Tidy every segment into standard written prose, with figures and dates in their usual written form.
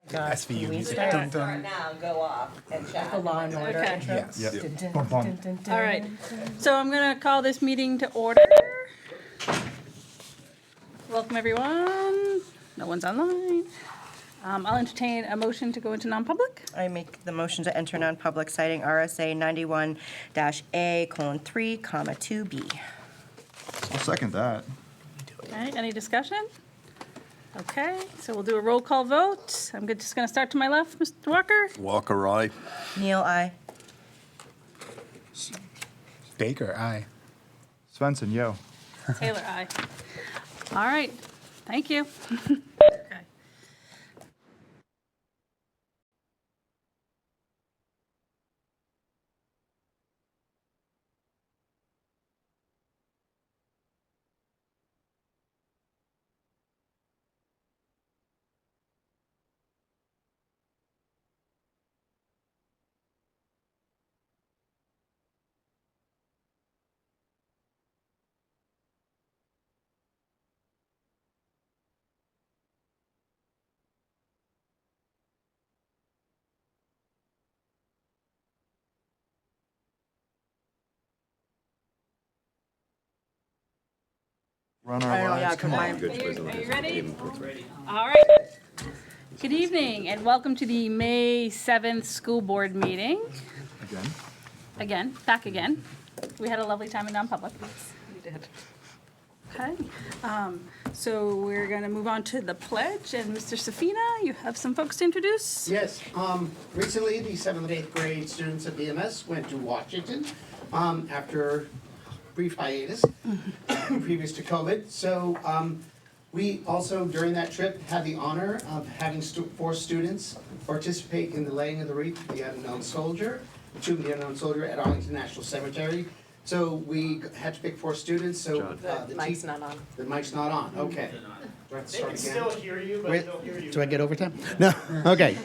SVU Can we music. start? Dun, Start dun. now, go off and chat. The Law and Order Okay. intro. Yes. Yep. Dun, dun, Bum, bum. dun, dun, dun. All right, so I'm going to call this meeting to order. Welcome, everyone. No one's online. I'll entertain a motion to go into non-public. I make the motion to enter non-public citing RSA 91-A:3, 2B. I'll second that. Okay, any discussion? Okay, so we'll do a roll call vote. I'm just going to start to my left, Mr. Walker. Walker, aye. Neil, aye. Baker, aye. Svensson, yo. Taylor, aye. All right, thank you. Okay. Run our lives. Come on. Are you ready? All right. Good evening and welcome to the May 7th school board meeting. Again. Back again. We had a lovely time in non-public. We did. Okay, so we're going to move on to the pledge, and Mr. Safina, you have some folks to introduce? Yes, recently the 7th and 8th grade students at BMS went to Washington after a brief hiatus previous to COVID. So we also, during that trip, had the honor of having 4 students participate in the laying of the wreath of the unknown soldier, the tomb of the unknown soldier at Arlington National Cemetery. So we had to pick 4 students, so The mic's not on. the mic's not on, okay. Do I have to They start can again? still hear you, but Wait, they'll hear you. do I get overtime? No, okay.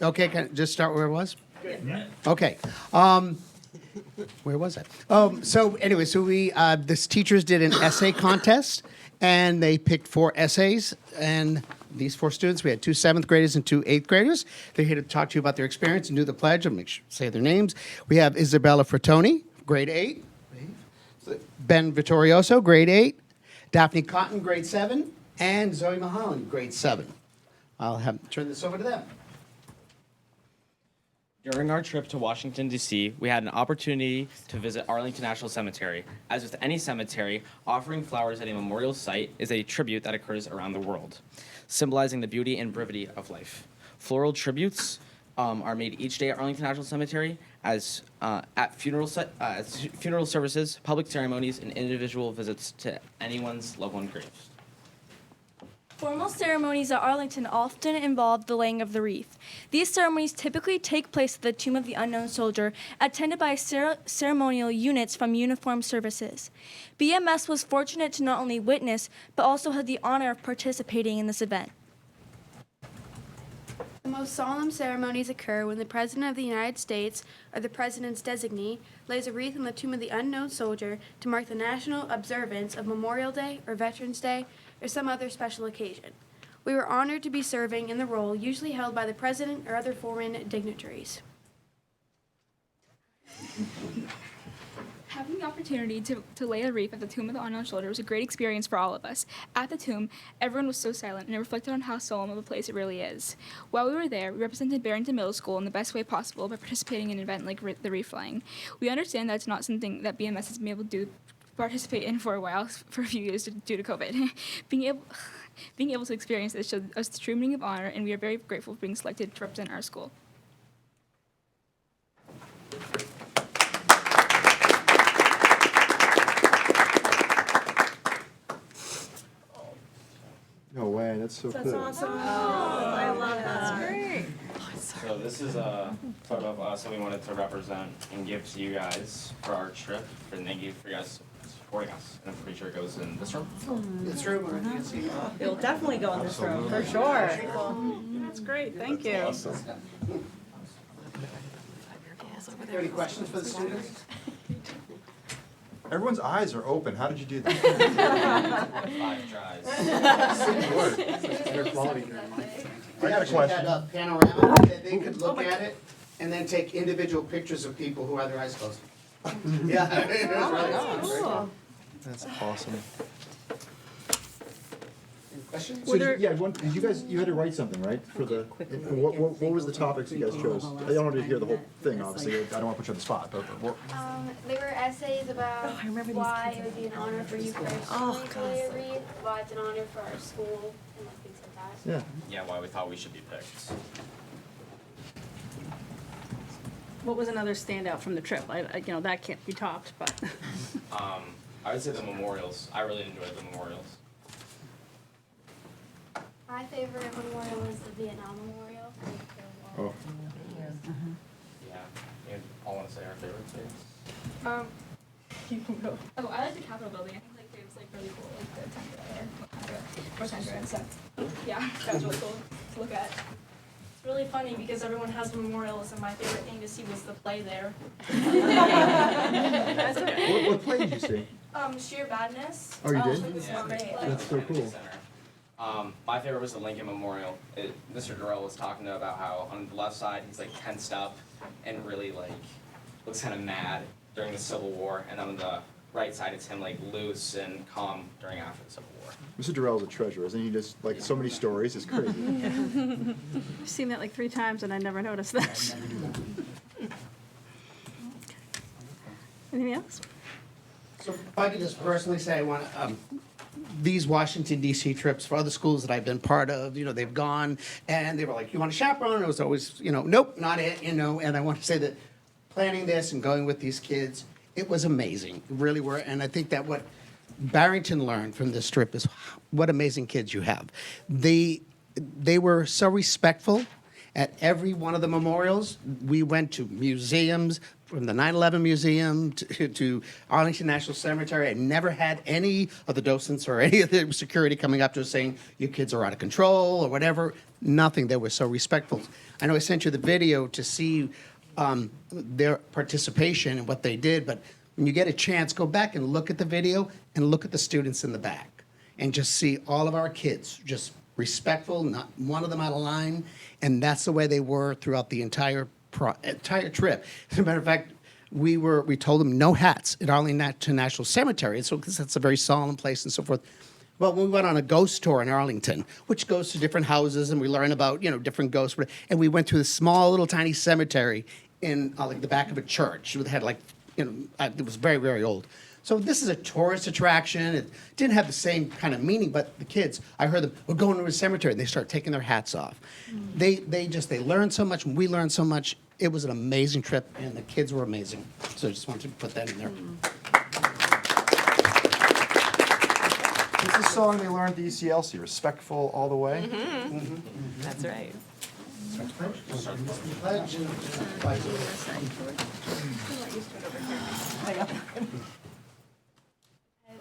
Okay, can I just start where it was? Good, yeah. Okay. Where was I? So anyway, so this teachers did an essay contest, and they picked 4 essays, and these 4 students, we had 2 7th graders and 2 8th graders. They're here to talk to you about their experience and do the pledge and say their names. We have Isabella Frattoni, grade 8. Ben Vittorioso, grade 8. Daphne Cotton, grade 7. And Zoe Mahalan, grade 7. I'll turn this over to them. During our trip to Washington, D.C., we had an opportunity to visit Arlington National Cemetery. As with any cemetery, offering flowers at a memorial site is a tribute that occurs around the world, symbolizing the beauty and brevity of life. Floral tributes are made each day at Arlington National Cemetery as at funeral services, public ceremonies, and individual visits to anyone's loved one graves. Formal ceremonies at Arlington often involve the laying of the wreath. These ceremonies typically take place at the Tomb of the Unknown Soldier, attended by ceremonial units from uniformed services. BMS was fortunate to not only witness, but also had the honor of participating in this event. The most solemn ceremonies occur when the President of the United States, or the President's designee, lays a wreath on the Tomb of the Unknown Soldier to mark the national observance of Memorial Day or Veterans Day or some other special occasion. We were honored to be serving in the role usually held by the President or other foreign dignitaries. Having the opportunity to lay a wreath at the Tomb of the Unknown Soldier was a great experience for all of us. At the tomb, everyone was so silent, and it reflected on how solemn of a place it really is. While we were there, we represented Barrington Middle School in the best way possible by participating in an event like the wreath laying. We understand that it's not something that BMS has been able to participate in for a while, for a few years due to COVID. Being able to experience this showed us the true meaning of honor, and we are very grateful for being selected to represent our school. No way, that's so That's cool. awesome. I love that. That's great. So this is a photo of us that we wanted to represent and give to you guys for our trip. And thank you for you guys supporting us. And I'm pretty sure it goes in this room. This room, or you can see. It'll definitely go in this room, for sure. That's great, thank you. Awesome. Are there any questions for the students? Everyone's eyes are open. How did you do that? 5 tries. Good work. Their quality during my I got a actually had question. a panorama that they could look at it and then take individual pictures of people who had their eyes closed. Yeah. It was really cool. That's awesome. Any questions? So did you guys, you had to write something, right? For the, what was the topics you guys chose? I don't want to hear the whole thing, obviously. I don't want to put you on the spot, but what? They were essays about why it would be an honor for you personally to lay a wreath, why it's an honor for our school, and like things like that. Yeah. Yeah, why we thought we should be picked. What was another standout from the trip? That can't be topped, but. I would say the memorials. I really enjoyed the memorials. My favorite memorial was the Vietnam Memorial. Oh. Yeah. You all want to say our favorite things? Oh, I like the Capitol building. I think like it was like really cool, like the rotunda and stuff. Yeah, that was really cool to look at. It's really funny because everyone has memorials, and my favorite thing to see was the play there. What play did you see? Sheer Badness. Oh, you did? It was Yeah. great. That's so cool. My favorite was the Lincoln Memorial. Mr. Durrell was talking about how on the left side he's like tensed up and really like looks kind of mad during the Civil War, and on the right side it's him like loose and calm during after the Civil War. Mr. Durrell's a treasure, isn't he? Just like so many stories, it's crazy. I've seen that like 3 times and I never noticed that. Anything else? So if I could just personally say, I want to, these Washington DC trips for other schools that I've been part of, they've gone and they were like, you want a chaperone? And it was always, nope, not it, and I want to say that planning this and going with these kids, it was amazing, it really were. And I think that what Barrington learned from this trip is what amazing kids you have. They were so respectful at every one of the memorials. We went to museums, from the 9/11 Museum to Arlington National Cemetery. I never had any of the docents or any of the security coming up to us saying, your kids are out of control or whatever. Nothing. They were so respectful. I know I sent you the video to see their participation and what they did, but when you get a chance, go back and look at the video and look at the students in the back and just see all of our kids just respectful, not one of them out of line, and that's the way they were throughout the entire trip. As a matter of fact, we told them no hats at Arlington National Cemetery, so because that's a very solemn place and so forth. Well, we went on a ghost tour in Arlington, which goes to different houses, and we learn about different ghosts. And we went to this small little tiny cemetery in like the back of a church. It had it was very, very old. So this is a tourist attraction. It didn't have the same kind of meaning, but the kids, I heard them, we're going to a cemetery, and they start taking their hats off. They learned so much, and we learned so much. It was an amazing trip, and the kids were amazing. So I just wanted to put that in there. It's a song they learned at the ECLC, respectful all the way. That's right. Pledge and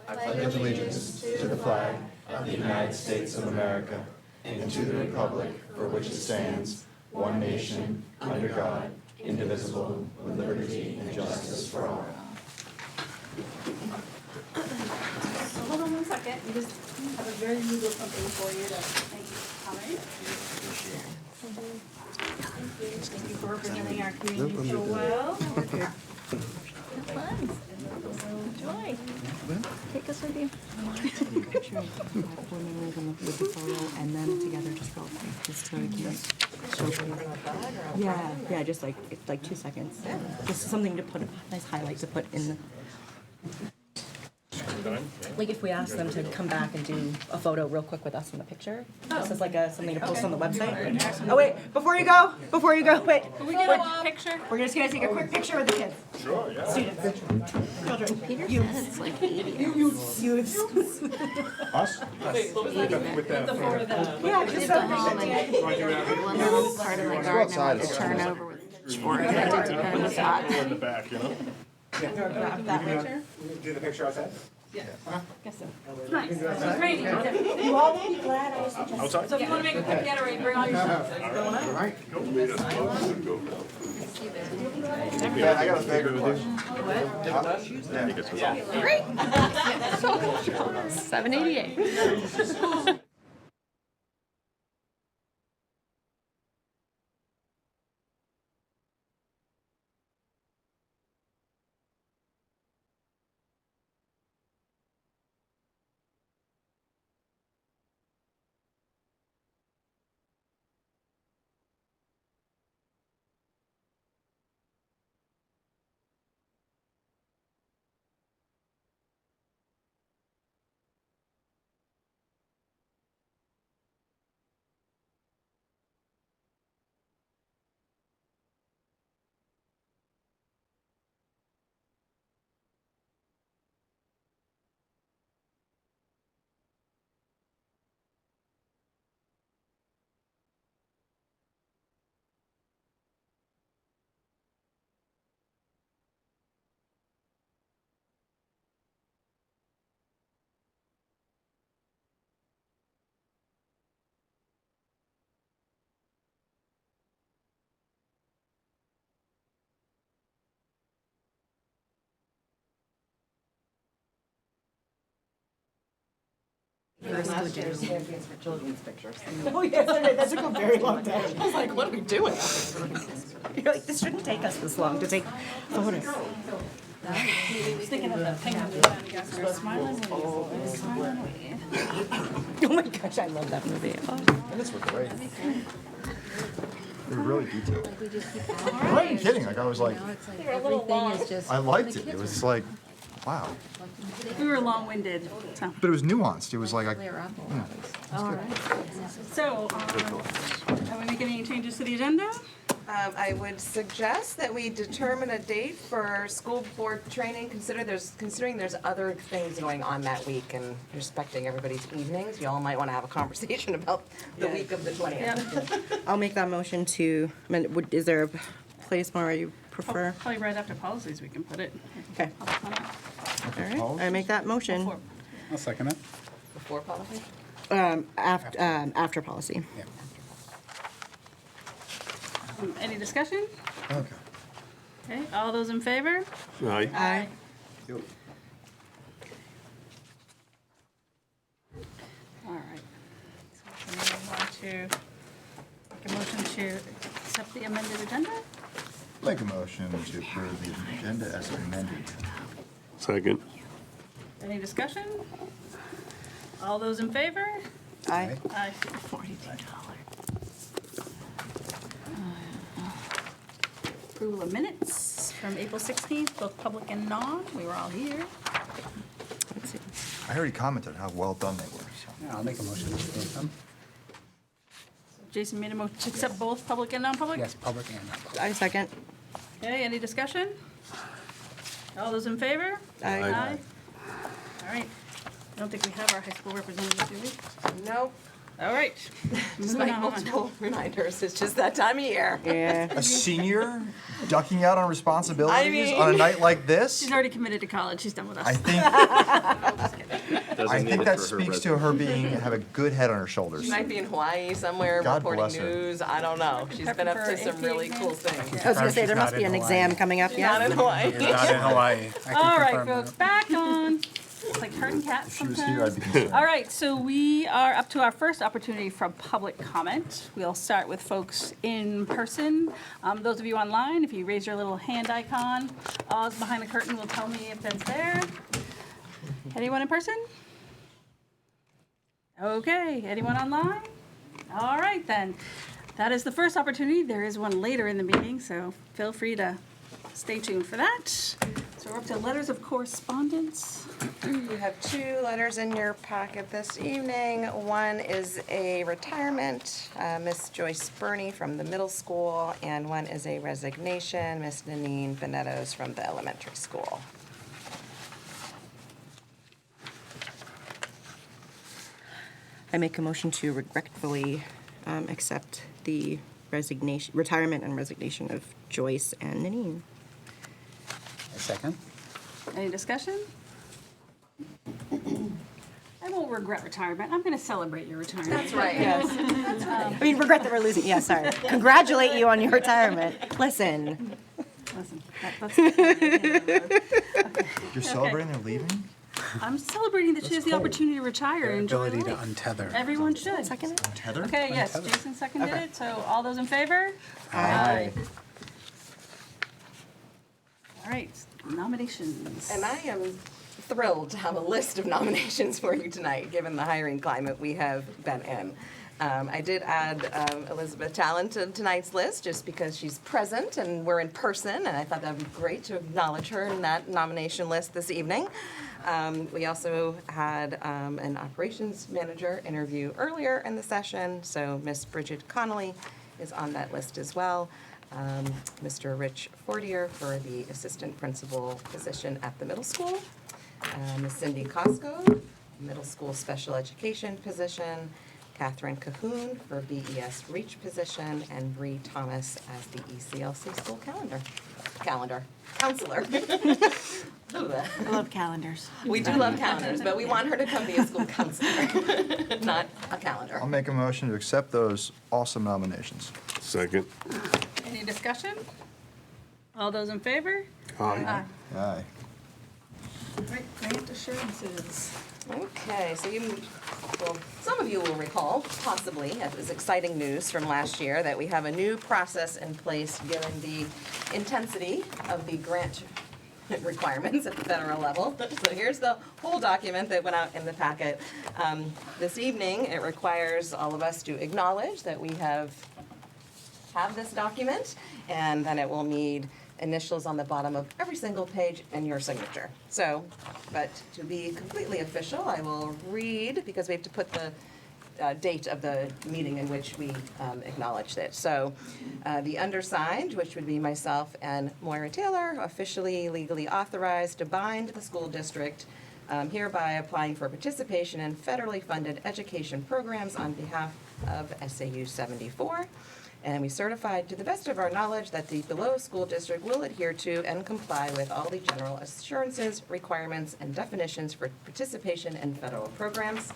I pledge allegiance to the flag of the United States of America and to the republic for which it stands, one nation, under God, indivisible, with liberty and justice for all. Hold on one second. We just have a very legal something for you to thank you for coming. Thank you for representing our community so well. Enjoy. Take us with you. Picture of 4 memories with the photo and then together just real quick, just so we can show. Yeah, just like 2 seconds. Just something to put, a nice highlight to put in the. Like if we ask them to come back and do a photo real quick with us in the picture, just as like something to post on the website. Oh wait, before you go, wait. Can we get a picture? We're just gonna take a quick picture with the kids. Sure, yeah. Students, children, Peter youths. said it's like 80. Youths. Us? The 4 of them. Yeah, just something. One little part of the garden I wanted to turn over with pitchfork. I had to depend on the spot. In the back, you know? That picture? Do the picture outside? Guess so. Nice. Great. You all will be glad I was Outside? So if you want to make a quick getaway, bring all your stuff. All right. Yeah, I got a favorite question. $788. Champions for children's pictures. Oh, yes, that took a very long time. I was like, what are we doing? You're like, this shouldn't take us this long to take photos. I was thinking of that penguin down against her smiling. Oh my gosh, I love that movie. These were great. They're really detailed. I'm not even kidding. Like I was like, I liked it. It was like, wow. We were long-winded, so. But it was nuanced. It was like, All right. So, are we making any changes to the agenda? I would suggest that we determine a date for school board training, considering there's other things going on that week and respecting everybody's evenings. You all might want to have a conversation about the week of the 20th. I'll make that motion to, is there a place more you prefer? Probably right after policies, we can put it. Okay. All right, I make that motion. Before. I'll second it. Before policy? After policy. Yeah. Any discussion? okay. Okay, all those in favor? Aye. Aye. Yep. All right. So we move on to make a motion to accept the amended agenda? Make a motion to approve the agenda as amended. Second. Any discussion? All those in favor? Aye. Aye. Approval of minutes from April 16th, both public and non. We were all here. Let's see. I already commented how well done they were. So. Yeah, I'll make a motion to approve them. Jason made a motion to accept both public and non-public? Yes, public and non-public. I second. Okay, any discussion? All those in favor? Aye. Aye. All right. I don't think we have our high school representative, do we? Nope. All right. Moving Despite on. multiple reminders, it's just that time of year. Yeah. A senior ducking out on responsibilities I mean- on a night like this? She's already committed to college. She's done with us. I think I think that speaks to her have a good head on her shoulders. She might be in Hawaii somewhere God reporting bless her. news. I don't know. She's been up to some really cool things. I was gonna say, She's there must not be in an Hawaii. exam coming up, Not yeah? in Hawaii. You're not in Hawaii. I can All right, confirm folks, that. back on. It's like herding cats If she was sometimes. here, I'd be concerned. All right, so we are up to our first opportunity for public comment. We'll start with folks in person. Those of you online, if you raise your little hand icon, Oz behind the curtain will tell me if that's there. Anyone in person? Okay, anyone online? All right, then. That is the first opportunity. There is one later in the meeting, so feel free to stay tuned for that. So we're up to letters of correspondence. You have 2 letters in your packet this evening. One is a retirement, Miss Joyce Burney from the middle school, and one is a resignation, Miss Nanine Benettos from the elementary school. I make a motion to regretfully accept the retirement and resignation of Joyce and Nanine. A second? Any discussion? I won't regret retirement. I'm going to celebrate your retirement. That's right. Yes. I mean, regret that we're losing, yeah, sorry. Congratulate you on your retirement. Listen. Listen, that's You're celebrating they're leaving? I'm celebrating that she has the opportunity to retire and enjoy Ability to life. untether. Everyone should. Second? Heather? Okay, yes, Untether. Jason seconded it, so all those in favor? Aye. All right, nominations. And I am thrilled to have a list of nominations for you tonight, given the hiring climate we have been in. I did add Elizabeth Talon to tonight's list just because she's present and we're in person, and I thought that would be great to acknowledge her in that nomination list this evening. We also had an operations manager interview earlier in the session, so Miss Bridget Connolly is on that list as well. Mr. Rich Fortier for the assistant principal position at the middle school. Ms. Cindy Costco, middle school special education position. Catherine Cahoon for BES Reach position, and Bree Thomas as the ECLC school counselor. I love calendars. We do love calendars, but we want her to come be a school counselor, not a calendar. I'll make a motion to accept those awesome nominations. Second. Any discussion? All those in favor? Aye. Aye. Right, grant assurances. Okay, so well, some of you will recall, possibly, it was exciting news from last year that we have a new process in place given the intensity of the grant requirements at the federal level. So here's the whole document that went out in the packet. This evening, it requires all of us to acknowledge that we have this document, and then it will need initials on the bottom of every single page and your signature. So, but to be completely official, I will read, because we have to put the date of the meeting in which we acknowledged it. So the undersigned, which would be myself and Moira Taylor, officially legally authorized to bind the school district hereby applying for participation in federally funded education programs on behalf of SAU 74. And we certified to the best of our knowledge that the below school district will adhere to and comply with all the general assurances, requirements, and definitions for participation in federal programs.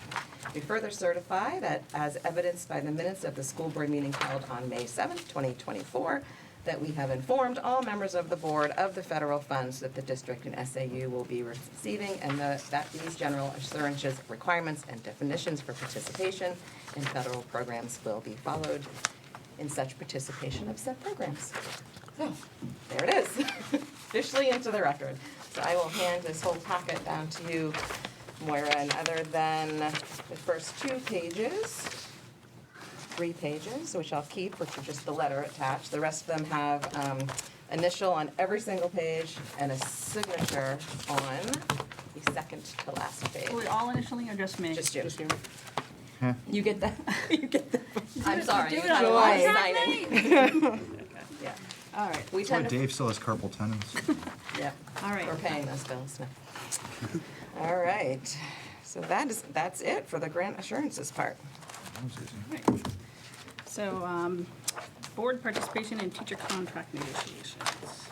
We further certify that, as evidenced by the minutes of the school board meeting held on May 7th, 2024, that we have informed all members of the board of the federal funds that the district and SAU will be receiving, and that these general assurances, requirements, and definitions for participation in federal programs will be followed in such participation of said programs. So, there it is, officially into the record. So I will hand this whole packet down to you, Moira, and other than the first 2 pages, 3 pages, which I'll keep, which are just the letter attached. The rest of them have initial on every single page and a signature on the second to last page. Are we all initially or just me? Just you. You get that? You get that? I'm sorry. do You it had a on lot of Joy. signing. Yeah. All right, We Or tend to, Dave still has carpal tunnels. yeah, all right. we're paying those bills now. All right, so that's it for the grant assurances part. That was easy. Right. So, board participation in teacher contract negotiations.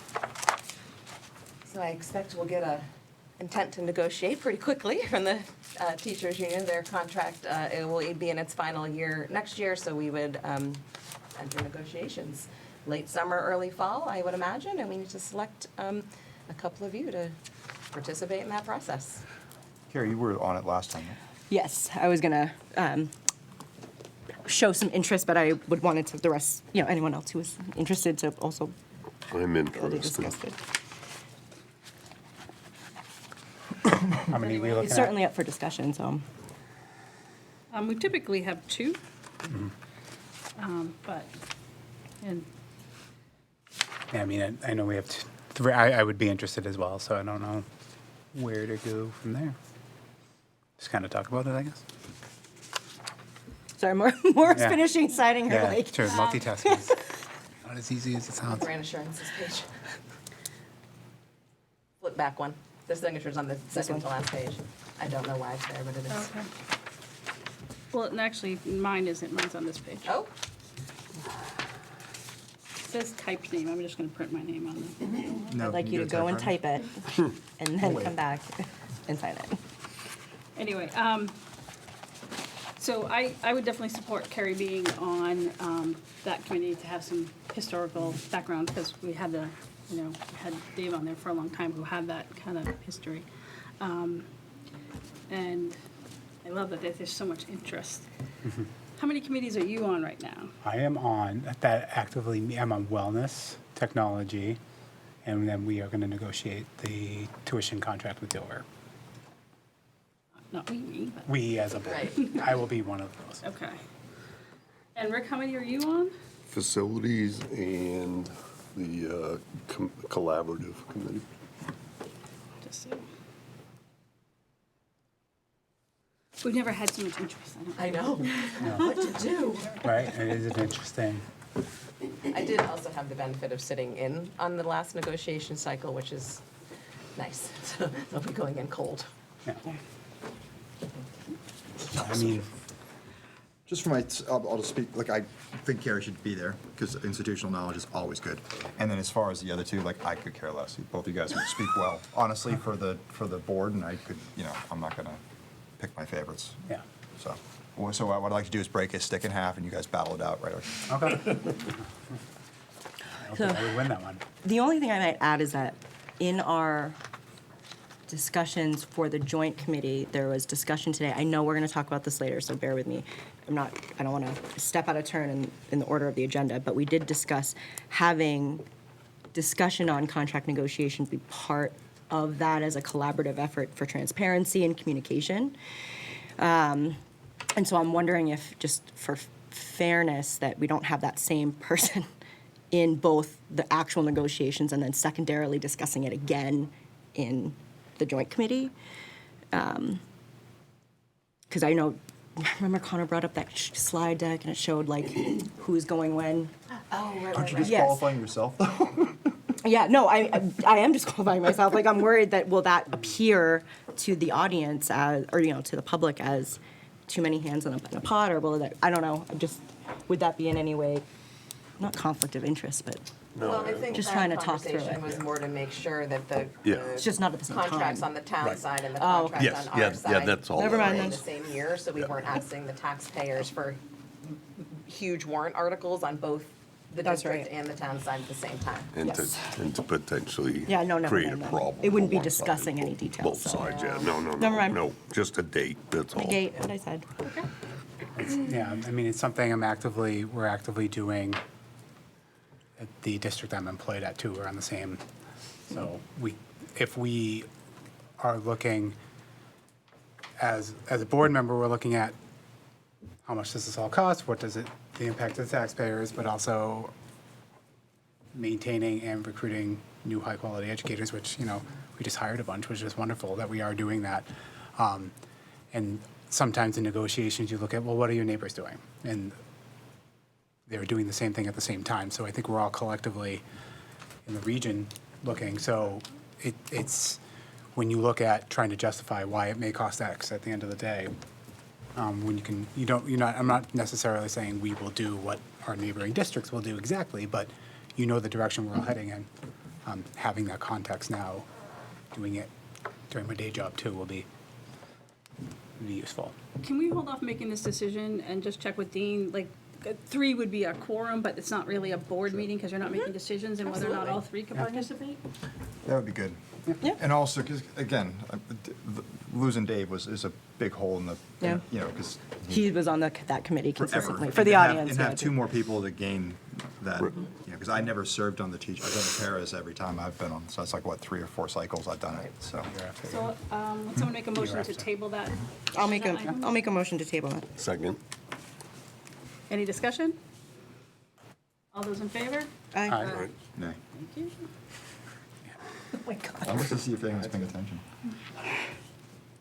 So I expect we'll get a intent to negotiate pretty quickly from the teachers union. Their contract, it will be in its final year next year, so we would enter negotiations late summer, early fall, I would imagine, and we need to select a couple of you to participate in that process. Carrie, you were on it last time, right? Yes, I was gonna show some interest, but I would want it to the rest, anyone else who was interested to also I'm be able to interested. discuss it. How many are we looking It's at? certainly up for discussion, so. We typically have 2. But, and Yeah, I mean, I know we have 3. I would be interested as well, so I don't know where to go from there. Just kind of talk about it, I guess. Sorry, Maura's Yeah. finishing signing her Yeah, like. sure, multitasking is not as easy as it sounds. Grant assurances page. Flip back one. The signature's on the second to last page. I don't know why it's there, but it is. okay. Well, and actually, mine isn't. Mine's on this page. Oh, It says typed name. I'm just going to print my name on it. No, I'd like you to get go a and typewriter? type it and then come back and sign it. Anyway, so I would definitely support Carrie being on that committee to have some historical background, because we had we had Dave on there for a long time who had that kind of history. And I love that there's so much interest. How many committees are you on right now? I am on that actively. I'm on wellness, technology, and then we are going to negotiate the tuition contract with Dover. Not me, but, We as a board. Right. I will be one of those. okay. And Rick, how many are you on? Facilities and the collaborative committee. Just so. We've never had so much interest. I know. What to do? Right? It is an interesting. I did also have the benefit of sitting in on the last negotiation cycle, which is nice. So I'll be going in cold. Yeah. I mean, Just for my, I'll just speak, like, I think Carrie should be there, because institutional knowledge is always good. And then as far as the other 2, like, I could care less. Both of you guys would speak well, honestly, for the board, and I could, I'm not gonna pick my favorites. yeah. So what I'd like to do is break his stick in half, and you guys battle it out, right? Okay. I don't think I would win that one. The only thing I might add is that in our discussions for the joint committee. There was discussion today. I know we're going to talk about this later, so bear with me. I don't want to step out of turn in the order of the agenda, but we did discuss having discussion on contract negotiations be part of that as a collaborative effort for transparency and communication. And so I'm wondering if, just for fairness, that we don't have that same person in both the actual negotiations and then secondarily discussing it again in the joint committee. Because I know, remember Connor brought up that slide deck and it showed like who's going when. Oh, right, Aren't you Yes. disqualifying yourself, though? Yeah, no, I am disqualifying myself. Like, I'm worried that will that appear to the audience as, or, to the public as too many hands in a pot, or will that, I don't know, would that be in any way, not conflict of interest, but Well, I think Just that trying to talk through conversation it. was more to make sure that the Yeah. the It's just not at the same contracts time. on the town Right. side and the Oh, contracts Yes, on yeah, our yeah, side that's all. Never were mind in then. the same year, so we weren't asking the taxpayers for huge warrant articles on both the That's district right. and the town side at the same time. And to, Yes. and to potentially Yeah, no, never create a mind then. problem. It wouldn't for be one side. discussing any details, Both so. sides, yeah, no, Never mind. no, just a date, that's all. Negate what I said. Yeah, I mean, it's something we're actively doing at the district I'm employed at too. We're on the same, so if we are looking, as a board member, we're looking at how much does this all cost, what does the impact of the taxpayers, but also maintaining and recruiting new high-quality educators, which, we just hired a bunch, which is wonderful that we are doing that. And sometimes in negotiations, you look at, well, what are your neighbors doing? And they're doing the same thing at the same time. So I think we're all collectively in the region looking. So it's, when you look at trying to justify why it may cost X at the end of the day, when I'm not necessarily saying we will do what our neighboring districts will do exactly, but the direction we're all heading in. Having that context now, doing it during my day job too, will be useful. Can we hold off making this decision and just check with Dean? Like, 3 would be a quorum, but it's not really a board meeting because you're not making decisions and whether or not all 3 can participate? That would be good. Yeah. And also, because, again, losing Dave is a big hole in the, Yeah. because He was on that committee forever. consistently, And for the to have- audience. And yeah, have too. 2 more people to gain that, because I never served on the teacher, I've done the paras every time I've been on, so it's like, 3 or 4 cycles I've done it, so. So, would someone make a motion to table that? I'll make item? a motion to table it. Second? Any discussion? All those in favor? Aye. Right. Nay. Thank you. Oh my God. I'm just to see if anyone's paying attention.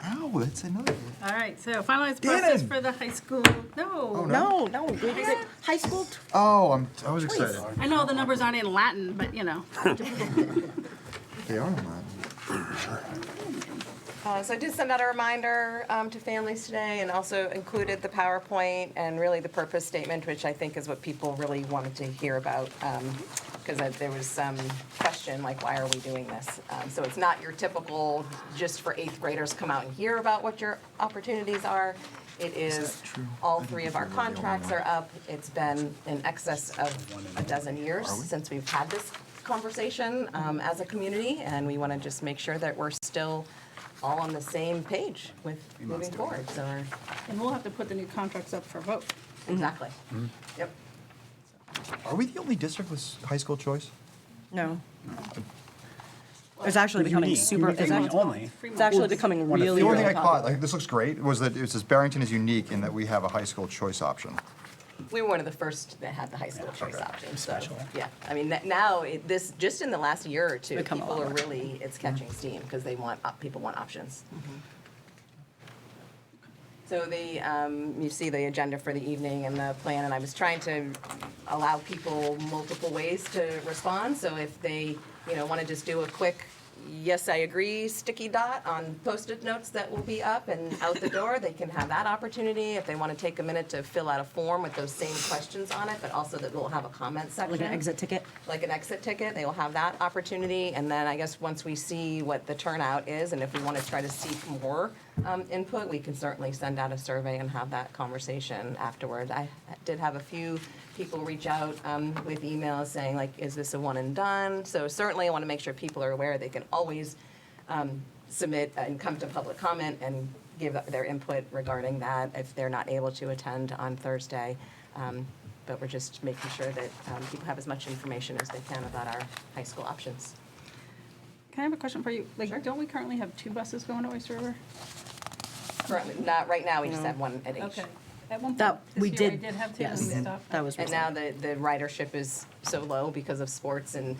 Ow, that's another one. All right, so finalized process Gannon! for the high school. No. No, we did it. High school. Oh, I was excited. I know the numbers aren't in Latin, but They are not. So I did send out a reminder to families today and also included the PowerPoint and really the purpose statement, which I think is what people really wanted to hear about. Because there was some question, like, why are we doing this? So it's not your typical, just for 8th graders, come out and hear about what your opportunities are. It is, all 3 of our contracts are up. It's been in excess of a dozen years since we've had this conversation as a community, and we want to just make sure that we're still all on the same page with moving forward, so we're, and we'll have to put the new contracts up for vote. exactly. Yep. Are we the only district with high school choice? No. It's actually becoming super. It's actually, Only. it's actually becoming One of really. The only thing I really caught, popular. like, this looks great, was that it says Barrington is unique in that we have a high school choice option. We were one of the first that had the high school choice option, so, Special. yeah. I mean, now, this, just in the last year or 2, Become a people lot are more. really, it's catching steam, because people want options. So you see the agenda for the evening and the plan, and I was trying to allow people multiple ways to respond. So if they, want to just do a quick, yes, I agree, sticky dot on Post-it notes that will be up and out the door, they can have that opportunity. If they want to take a minute to fill out a form with those same questions on it, but also that we'll have a comment section. Like an exit ticket. Like an exit ticket, they will have that opportunity, and then I guess once we see what the turnout is, and if we want to try to seek more input, we can certainly send out a survey and have that conversation afterward. I did have a few people reach out with emails saying, like, is this a one and done? So certainly I want to make sure people are aware they can always submit and come to public comment and give their input regarding that if they're not able to attend on Thursday. But we're just making sure that people have as much information as they can about our high school options. Can I have a question for you? Like, don't we currently have 2 buses going to Oyster River? Currently, not right now, we just No. have one at each. Okay. At one point That this we year, did. we did have 2, Yes, and we stopped. that was. And now the ridership is so low because of sports, and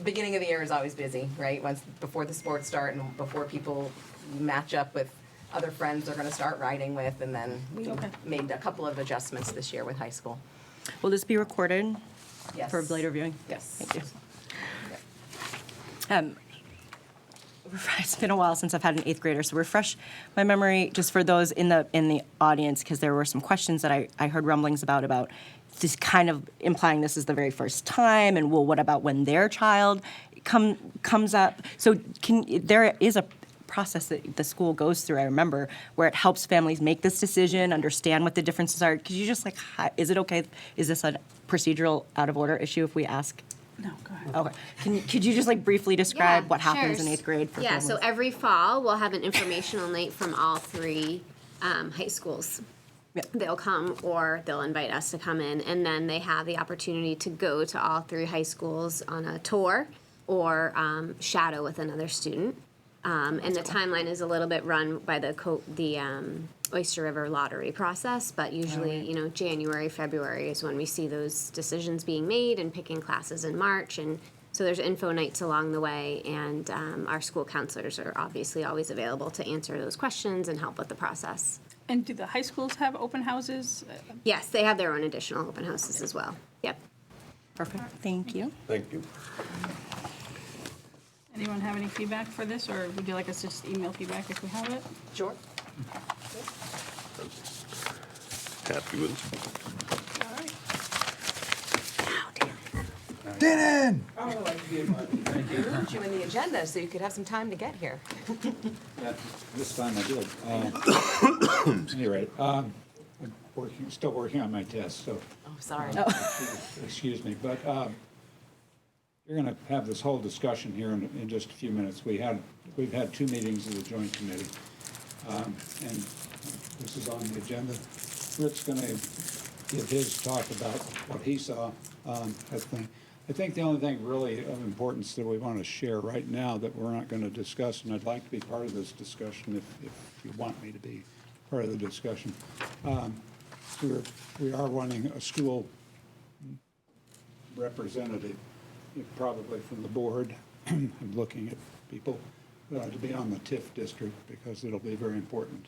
beginning of the year is always busy, right? Before the sports start and before people match up with other friends they're gonna start riding with, and then we Okay. made a couple of adjustments this year with high school. Will this be recorded Yes. for later viewing? Yes. Thank you. It's been a while since I've had an 8th grader, so refresh my memory just for those in the audience, because there were some questions that I heard rumblings about this kind of implying this is the very first time, and well, what about when their child comes up? So there is a process that the school goes through, I remember, where it helps families make this decision, understand what the differences are. Could you just is it okay, is this a procedural out of order issue if we ask? No, go ahead. Okay. Could you just briefly describe Yeah, what happens sure. in 8th grade for Yeah, families? so every fall, we'll have an informational night from all 3 high schools. Yep. They'll come or they'll invite us to come in, and then they have the opportunity to go to all 3 high schools on a tour or shadow with another student. And the timeline is a little bit run by the Oyster River lottery process, but usually, January, February is when we see those decisions being made and picking classes in March. And so there's info nights along the way, and our school counselors are obviously always available to answer those questions and help with the process. And do the high schools have open houses? Yes, they have their own additional open houses as well. Yep. Perfect. Thank you. Thank you. Anyone have any feedback for this, or would you like us to just email feedback if we have it? Sure. Happy with Dannon! Put you in the agenda so you could have some time to get here. This time I did. At any rate, I'm still working on my test, so Oh, sorry. excuse me. But you're going to have this whole discussion here in just a few minutes. We've had 2 meetings of the joint committee, and this is on the agenda. Rick's going to give his talk about what he saw. I think the only thing really of importance that we want to share right now that we're not going to discuss, and I'd like to be part of this discussion if you want me to be part of the discussion. We are wanting a school representative, probably from the board. I'm looking at people to be on the TIF district because it'll be very important,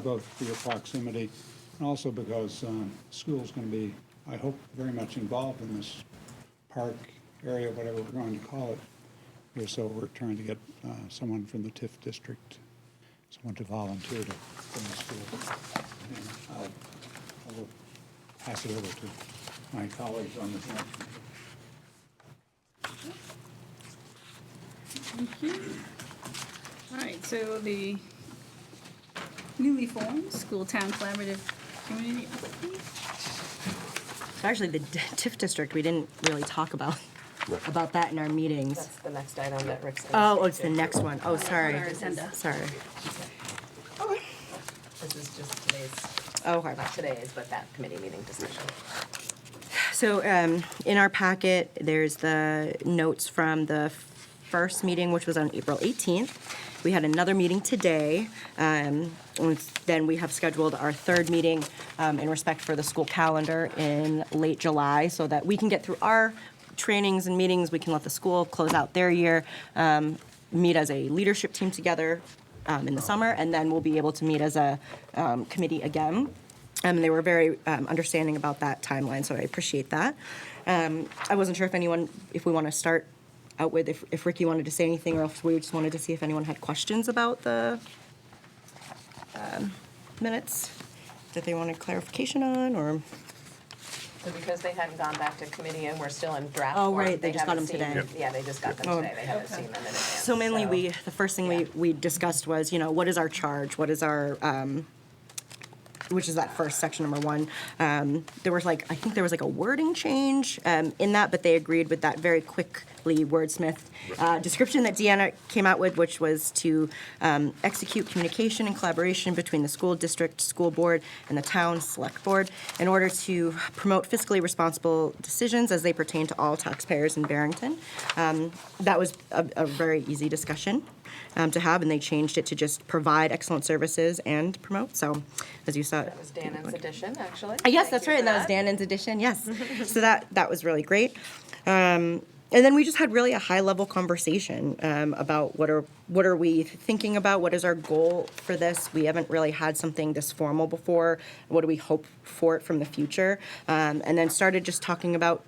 both for your proximity and also because school's going to be, I hope, very much involved in this park area, whatever we're going to call it. So we're trying to get someone from the TIF district, someone to volunteer to from the school. And I will pass it over to my colleagues on the joint committee. Thank you. All right, so the newly formed School Town Collaborative Community Update. Actually, the TIF district, we didn't really talk about that in our meetings. That's the next item that Rick's going to Oh, it's the next one. Oh, sorry. Sorry. This is just today's, Okay. not today's, but that committee meeting discussion. So in our packet, there's the notes from the first meeting, which was on April 18th. We had another meeting today. And then we have scheduled our 3rd meeting in respect for the school calendar in late July so that we can get through our trainings and meetings. We can let the school close out their year, meet as a leadership team together in the summer, and then we'll be able to meet as a committee again. They were very understanding about that timeline, so I appreciate that. I wasn't sure if we want to start out with, if Ricky wanted to say anything, or if we just wanted to see if anyone had questions about the minutes that they wanted clarification on, or? So because they hadn't gone back to committee and we're still in draft Oh, form, right, they just got haven't them today. seen- Yeah, they just got them Oh. today. They haven't seen them in advance. So mainly the first thing we discussed was, what is our charge? What is our which is that first section, number 1. There was I think there was a wording change in that, but they agreed with that very quickly wordsmith description that Deanna came out with, which was to execute communication and collaboration between the school district, school board, and the town select board in order to promote fiscally responsible decisions as they pertain to all taxpayers in Barrington. That was a very easy discussion to have, and they changed it to just provide excellent services and promote. So, as you saw, That was Dannon's edition, actually. yes, that's right. And that was Dannon's edition. Yes, so that was really great. And then we just had really a high-level conversation about what are we thinking about? What is our goal for this? We haven't really had something this formal before. What do we hope for it from the future? And then started just talking about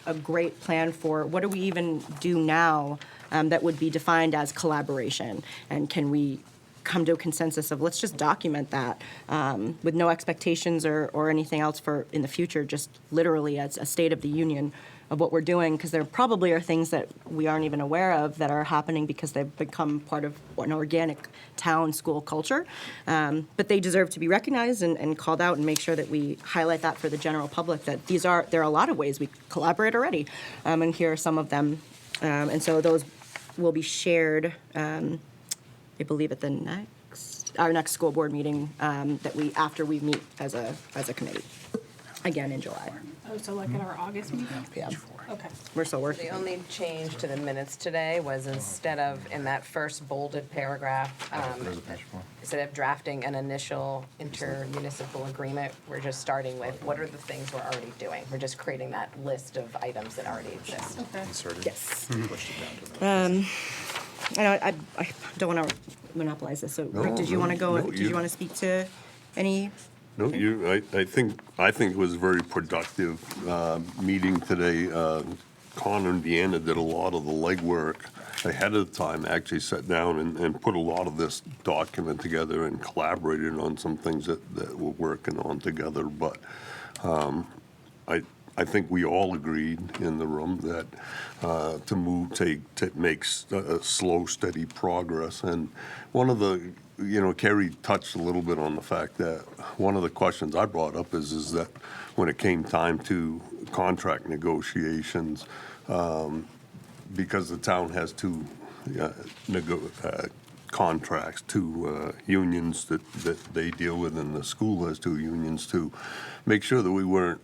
a great plan for what do we even do now that would be defined as collaboration, and can we come to a consensus of let's just document that with no expectations or anything else for in the future, just literally as a state of the union of what we're doing, because there probably are things that we aren't even aware of that are happening because they've become part of an organic town school culture. But they deserve to be recognized and called out, and make sure that we highlight that for the general public, that there are a lot of ways we collaborate already, and here are some of them. And so those will be shared, I believe, at our next school board meeting after we meet as a committee, again in July. Oh, so at our August meeting? Yeah. Okay. We're still working. The only change to the minutes today was instead of in that first bolded paragraph, instead of drafting an initial intermunicipal agreement, we're just starting with what are the things we're already doing. We're just creating that list of items that already exist. Okay. Yes. I don't want to monopolize this. So, Rick, did you want to go? no, Did you want to speak to any? No, I think it was a very productive meeting today. Connor and Deanna did a lot of the legwork ahead of time, actually sat down and put a lot of this document together and collaborated on some things that we're working on together. But I think we all agreed in the room that to make slow, steady progress. And one of the, Kerry touched a little bit on the fact that one of the questions I brought up is that when it came time to contract negotiations, because the town has two contracts, two unions that they deal with, and the school has two unions, to make sure that we weren't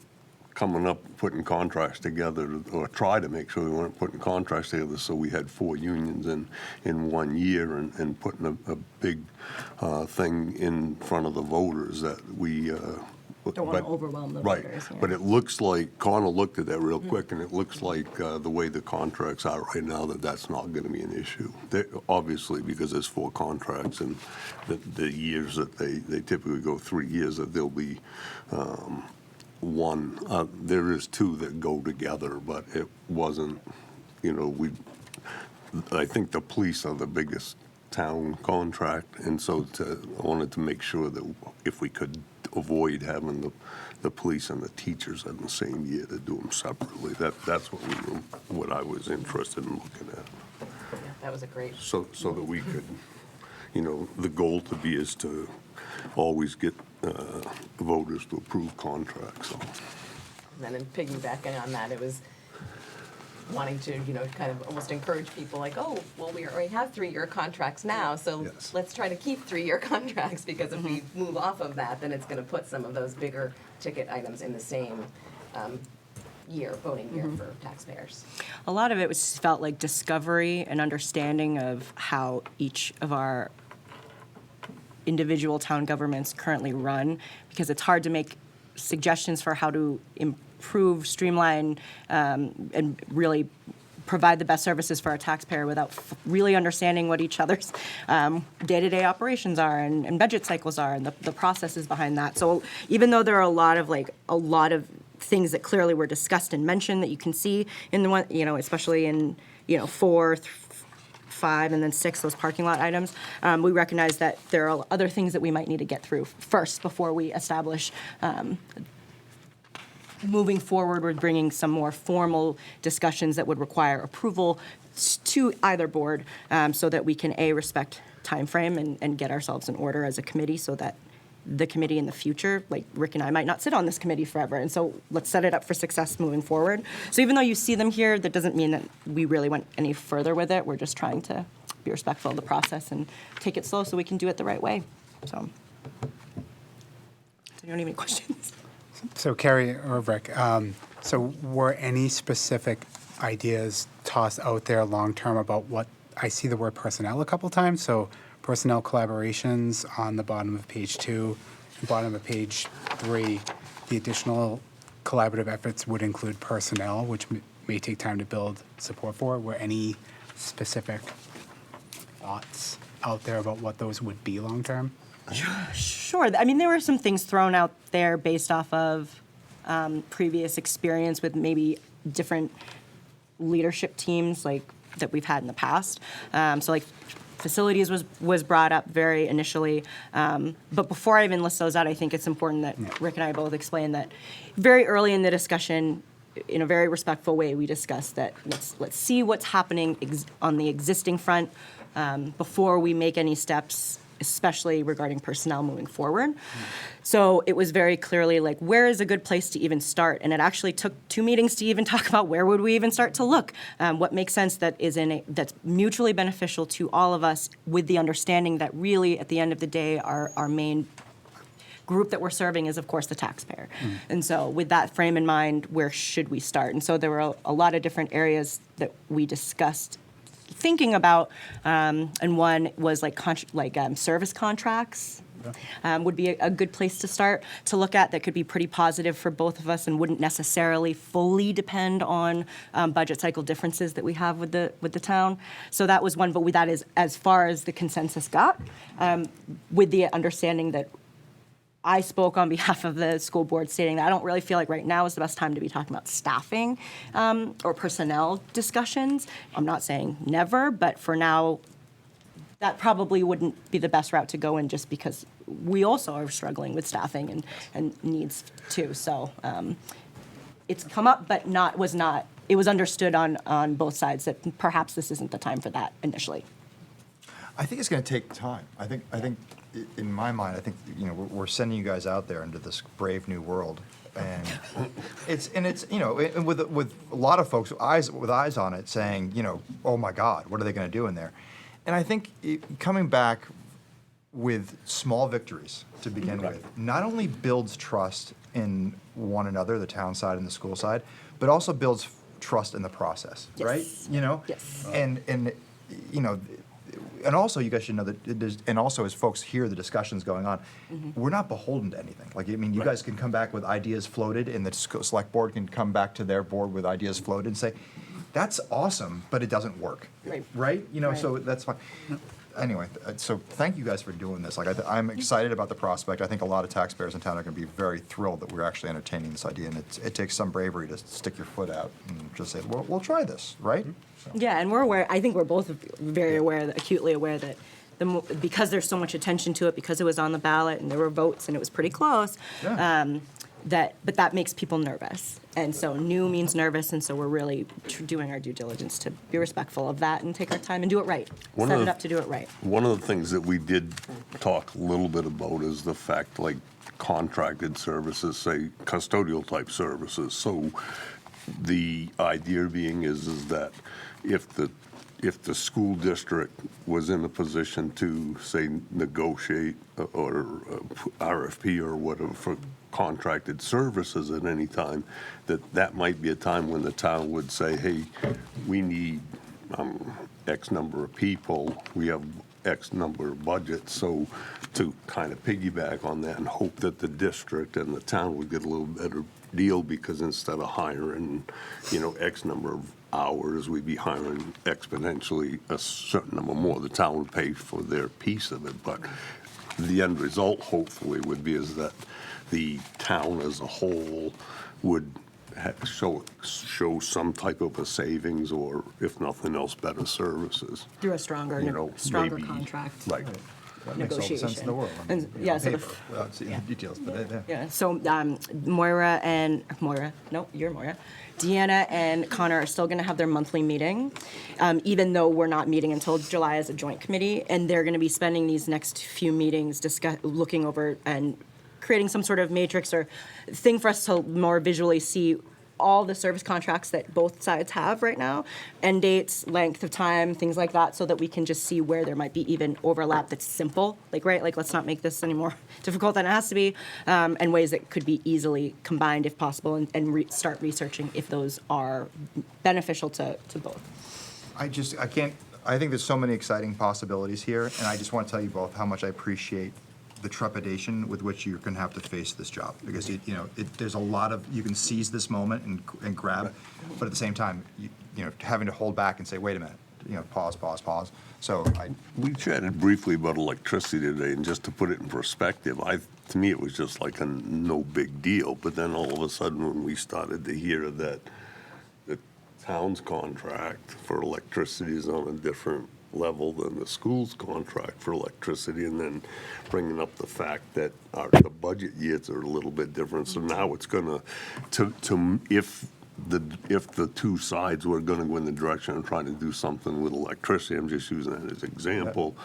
coming up putting contracts together, or try to make sure we weren't putting contracts together so we had 4 unions in 1 year and putting a big thing in front of the voters that we Don't want to overwhelm the right. voters. Yeah. But it looks like, Connor looked at that real quick, and it looks like the way the contracts are right now, that's not going to be an issue. Obviously, because there's 4 contracts, and the years that they typically go 3 years, that there'll be one. There is 2 that go together, but it wasn't, I think the police are the biggest town contract, and so I wanted to make sure that if we could avoid having the police and the teachers in the same year, to do them separately. That's what I was interested in looking at. Yeah, that was a great. So that we could, the goal is to always get voters to approve contracts. And then piggybacking on that, it was wanting to, kind of almost encourage people like, oh, well, we already have 3-year contracts now, so Yes. let's try to keep 3-year contracts, because if we move off of that, then it's going to put some of those bigger ticket items in the same voting year for taxpayers. A lot of it felt like discovery and understanding of how each of our individual town governments currently run, because it's hard to make suggestions for how to improve, streamline, and really provide the best services for our taxpayer without really understanding what each other's day-to-day operations are and budget cycles are, and the processes behind that. So even though there are a lot of things that clearly were discussed and mentioned that you can see in the one, especially in 4, 5, and then 6, those parking lot items, we recognize that there are other things that we might need to get through first before we establish moving forward. We're bringing some more formal discussions that would require approval to either board, so that we can respect time frame and get ourselves in order as a committee, so that the committee in the future. Like Rick and I might not sit on this committee forever, and so let's set it up for success moving forward. So even though you see them here, that doesn't mean that we really went any further with it. We're just trying to be respectful of the process and take it slow so we can do it the right way. So, you don't have any questions? So Carrie or Rick, so were any specific ideas tossed out there long-term about what, I see the word personnel a couple times, so personnel collaborations on the bottom of page 2, bottom of page 3, the additional collaborative efforts would include personnel, which may take time to build support for. Were any specific thoughts out there about what those would be long-term? Sure. I mean, there were some things thrown out there based off of previous experience with maybe different leadership teams like that we've had in the past. So like facilities was brought up very initially. But before I even list those out, I think it's important that Rick and I both explain that very early in the discussion, in a very respectful way, we discussed that let's see what's happening on the existing front before we make any steps, especially regarding personnel moving forward. So it was very clearly like, where is a good place to even start? And it actually took 2 meetings to even talk about where would we even start to look, what makes sense that is that's mutually beneficial to all of us, with the understanding that really at the end of the day, our main group that we're serving is, of course, the taxpayer. And so with that frame in mind, where should we start? And so there were a lot of different areas that we discussed thinking about, and one was like service contracts. Would be a good place to start to look at, that could be pretty positive for both of us and wouldn't necessarily fully depend on budget cycle differences that we have with the town. So that was one, but that is as far as the consensus got, with the understanding that I spoke on behalf of the school board, stating that I don't really feel like right now is the best time to be talking about staffing or personnel discussions. I'm not saying never, but for now, that probably wouldn't be the best route to go in, just because we also are struggling with staffing and needs too. So it's come up, but it was understood on both sides that perhaps this isn't the time for that initially. I think it's going to take time. I think in my mind, I think we're sending you guys out there into this brave new world, and it's with a lot of folks with eyes on it, saying oh my God, what are they going to do in there? And I think coming back with small victories to begin with not only builds trust in one another, the town side and the school side, but also builds trust in the process, right? Yes. And also, you guys should know that and also as folks hear the discussions going on, we're not beholden to anything. Like, I mean, you guys can come back with ideas floated, and the select board can come back to their board with ideas floated and say, that's awesome, but it doesn't work. Right? So that's fine. Anyway, so thank you guys for doing this. Like, I'm excited about the prospect. I think a lot of taxpayers in town are going to be very thrilled that we're actually entertaining this idea, and it takes some bravery to stick your foot out and just say, well, we'll try this, right? So. Yeah, and we're aware. I think we're both very aware, acutely aware that because there's so much attention to it, because it was on the ballot and there were votes and it was pretty close. Yeah. But that makes people nervous, and so new means nervous, and so we're really doing our due diligence to be respectful of that and take our time and do it right. Set it up to do it right. One of the things that we did talk a little bit about is the fact, like contracted services, say custodial type services. So the idea being is that if the school district was in a position to, say, negotiate or RFP or whatever for contracted services at any time, that might be a time when the town would say, hey, we need X number of people, we have X number of budgets, so to kind of piggyback on that and hope that the district and the town would get a little better deal, because instead of hiring, X number of hours, we'd be hiring exponentially a certain number more. The town would pay for their piece of it, but the end result, hopefully, would be is that the town as a whole would show some type of a savings, or if nothing else, better services Through a stronger maybe, contract. Right. That makes all the sense in the world. I mean, And, yeah, on so the paper, without seeing the details, but yeah. Yeah, so Deanna and Connor are still going to have their monthly meeting, even though we're not meeting until July as a joint committee, and they're going to be spending these next few meetings looking over and creating some sort of matrix or thing for us to more visually see all the service contracts that both sides have right now, end dates, length of time, things like that, so that we can just see where there might be even overlap that's simple, like, right, like, let's not make this any more difficult than it has to be, and ways that could be easily combined if possible, and start researching if those are beneficial to both. I think there's so many exciting possibilities here, and I just want to tell you both how much I appreciate the trepidation with which you're going to have to face this job, because there's a lot of, you can seize this moment and grab, but at the same time, having to hold back and say, wait a minute, pause. So We chatted briefly about electricity today, and just to put it in perspective, to me it was just like a no big deal. But then all of a sudden, when we started to hear that the town's contract for electricity is on a different level than the school's contract for electricity, and then bringing up the fact that the budget years are a little bit different. So now it's gonna, if the two sides were gonna go in the direction of trying to do something with electricity, I'm just using that as an example,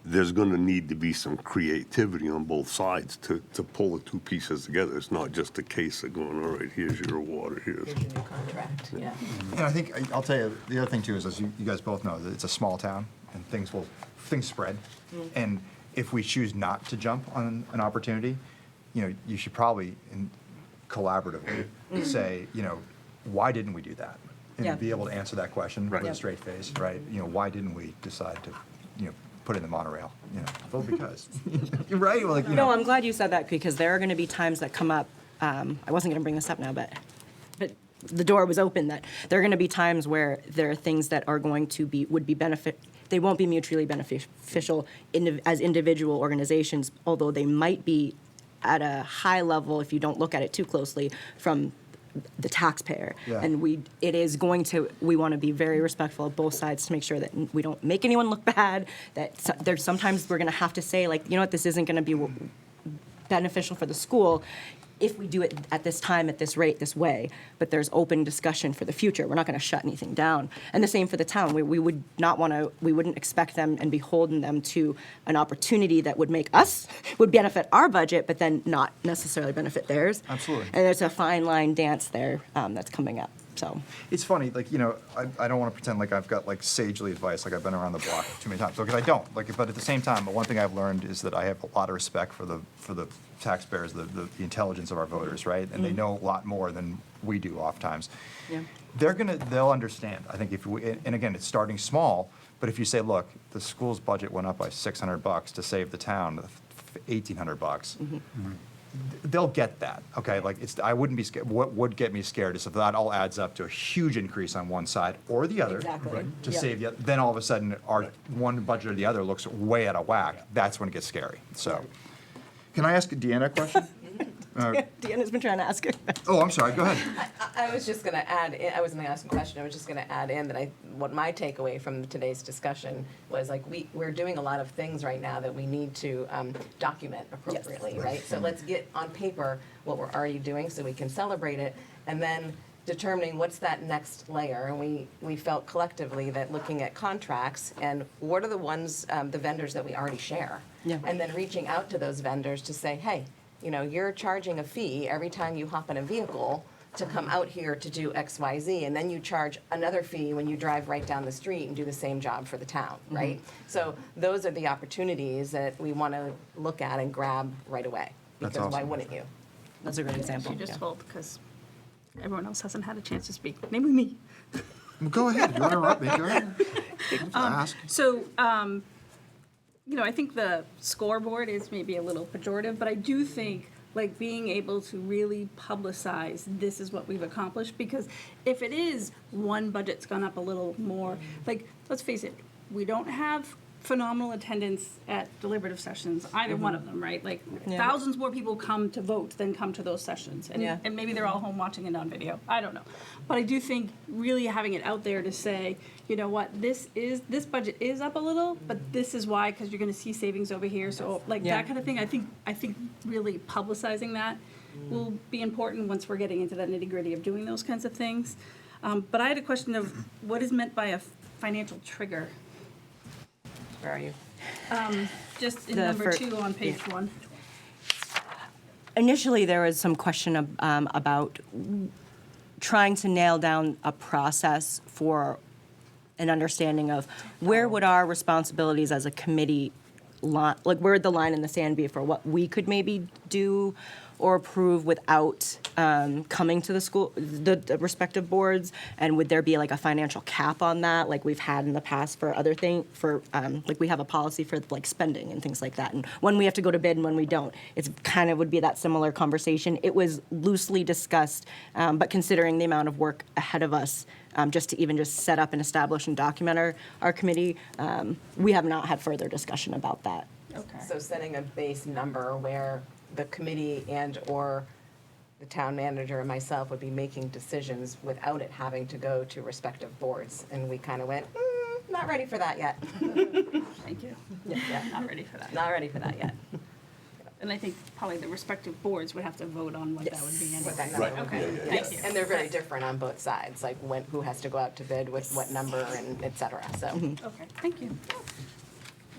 there's gonna need to be some creativity on both sides to pull the two pieces together. It's not just a case of going, all right, here's your water, here's your new contract, yeah. And I think, I'll tell you, the other thing too is, as you guys both know, that it's a small town, and things spread. And if we choose not to jump on an opportunity, you should probably collaboratively say, why didn't we do that? And be able to answer that question with a straight face, right? Why didn't we decide to, put in the monorail? Well, because, right? Well, No, I'm glad you said that, because there are going to be times that come up, I wasn't going to bring this up now, but the door was open, that there are going to be times where there are things that are going to they won't be mutually beneficial as individual organizations, although they might be at a high level, if you don't look at it too closely, from the taxpayer. Yeah. And we want to be very respectful of both sides to make sure that we don't make anyone look bad, that there's sometimes we're going to have to say, like, this isn't going to be beneficial for the school if we do it at this time, at this rate, this way, but there's open discussion for the future. We're not going to shut anything down. And the same for the town. We wouldn't expect them and beholden them to an opportunity that would benefit our budget, but then not necessarily benefit theirs. Absolutely. And there's a fine line dance there that's coming up. So it's funny, I don't want to pretend like I've got sagely advice, like I've been around the block too many times, because I don't. But at the same time, one thing I've learned is that I have a lot of respect for the taxpayers, the intelligence of our voters, right? And they know a lot more than we do oftentimes. Yeah. They'll understand. I think and again, it's starting small, but if you say, look, the school's budget went up by $600 to save the town $1,800. They'll get that, okay? I wouldn't be scared. What would get me scared is if that all adds up to a huge increase on one side or the other, to save the other. Then all of a sudden, our one budget or the other looks way out of whack. That's when it gets scary. So, can I ask Deanna a question? Deanna's been trying to ask it. Oh, I'm sorry. Go ahead. I was just going to add in, I wasn't going to ask a question, I was just going to add in that what my takeaway from today's discussion was, we're doing a lot of things right now that we need to document appropriately, right? So let's get on paper what we're already doing so we can celebrate it, and then determining what's that next layer. And we felt collectively that looking at contracts and what are the ones, the vendors that we already share, and then reaching out to those vendors to say, hey, you're charging a fee every time you hop in a vehicle to come out here to do X, Y, Z, and then you charge another fee when you drive right down the street and do the same job for the town, right? So those are the opportunities that we want to look at and grab right away. Because That's awesome. why wouldn't you? That's a great example. You just told, because everyone else hasn't had a chance to speak, namely me. Go ahead. You want to interrupt me? Go ahead. Ask. So, I think the scoreboard is maybe a little pejorative, but I do think being able to really publicize this is what we've accomplished, because if it is one budget's gone up a little more, let's face it, we don't have phenomenal attendance at deliberative sessions, either one of them, right? Like Yeah. thousands more people come to vote than come to those sessions. And, Yeah. and maybe they're all home watching it on video. I don't know. But I do think really having it out there to say, you know what, this budget is up a little, but this is why, because you're going to see savings over here. So like Yeah. that kind of thing, I think really publicizing that will be important once we're getting into the nitty gritty of doing those kinds of things. But I had a question of what is meant by a financial trigger? Where are you? Just in The number fir- 2 on page 1. Initially, there was some question about trying to nail down a process for an understanding of where would our responsibilities as a committee, like where would the line in the sand be for what we could maybe do or approve without coming to the school, the respective boards, and would there be like a financial cap on that, like we've had in the past for other things, for like we have a policy for like spending and things like that, and when we have to go to bid and when we don't, it's kind of would be that similar conversation. It was loosely discussed, but considering the amount of work ahead of us, just to set up and establish and document our committee, we have not had further discussion about that. Okay. So setting a base number where the committee and/or the town manager and myself would be making decisions without it having to go to respective boards. And we kind of went, not ready for that yet. Thank you. Yeah, Not ready for that. not ready for that yet. And I think probably the respective boards would have to vote on what that would be anyway. What that number Right. would be. Okay, Yeah, thank you. And they're very different on both sides, like who has to go out to bid with what number and et cetera. So Okay, thank you.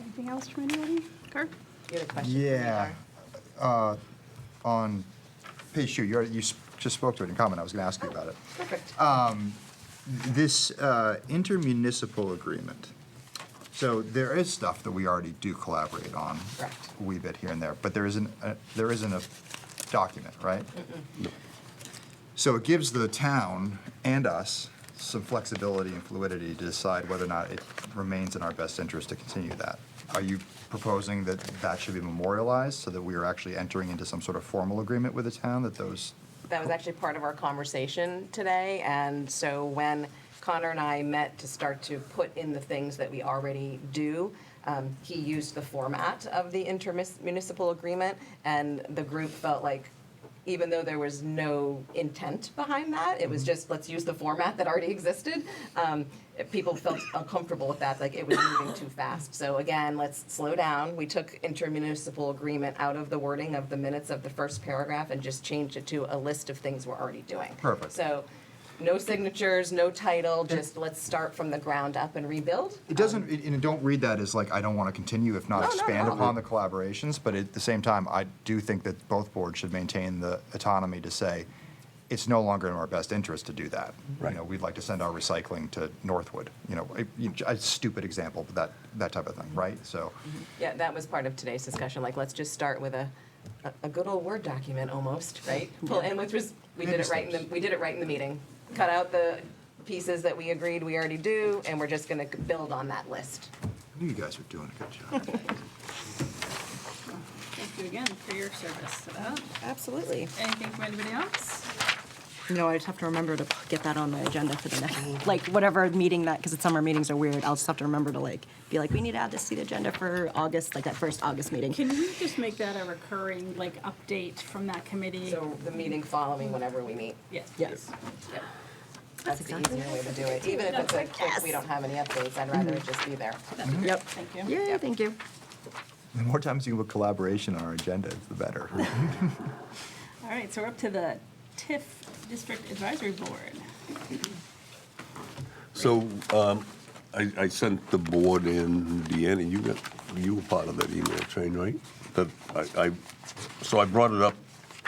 Anything else from anybody? Kirk? you had a question? for me, Yeah. Laura? On page 2, just spoke to it in comment. I was going to ask you about it. Perfect. This intermunicipal agreement. So there is stuff that we already do collaborate on. Correct. A wee bit here and there, but there isn't a document, right? So it gives the town and us some flexibility and fluidity to decide whether or not it remains in our best interest to continue that. Are you proposing that that should be memorialized so that we are actually entering into some sort of formal agreement with the town that those? That was actually part of our conversation today, and so when Connor and I met to start to put in the things that we already do, he used the format of the intermunicipal agreement, and the group felt like, even though there was no intent behind that, it was just, let's use the format that already existed. People felt uncomfortable with that, like it was moving too fast. So again, let's slow down. We took intermunicipal agreement out of the wording of the minutes of the first paragraph and just changed it to a list of things we're already doing. Perfect. So no signatures, no title, just let's start from the ground up and rebuild. It doesn't, and don't read that as like, I don't want to continue, if not No, no, expand no. upon the collaborations, but at the same time, I do think that both boards should maintain the autonomy to say, it's no longer in our best interest to do that. Right. You know, we'd like to send our recycling to Northwood, a stupid example, but that type of thing, right? So, Yeah, that was part of today's discussion, like, let's just start with a good old Word document almost, right? Pull in, which was, we did it right in the meeting. Cut out the pieces that we agreed we already do, and we're just gonna build on that list. you guys are doing a good job. Thank you again for your service to that. Absolutely. Anything from anybody else? No, I just have to remember to get that on the agenda for the next, like, whatever meeting that, because summer meetings are weird, I'll just have to remember to, like, be like, we need to add this to the agenda for August, like that first August meeting. Can we just make that a recurring, like, update from that committee? So the meeting following whenever we meet. Yes. Yes. Yep. That's the easier way to do it, even if it's if we don't have any updates, I'd rather it just be there. Yep. Thank you. Yay, thank you. The more times you can put collaboration on our agenda, the better. All right, so we're up to the TIF District Advisory Board. So, I sent the board in, Deanna, you were part of that email chain, right? That so I brought it up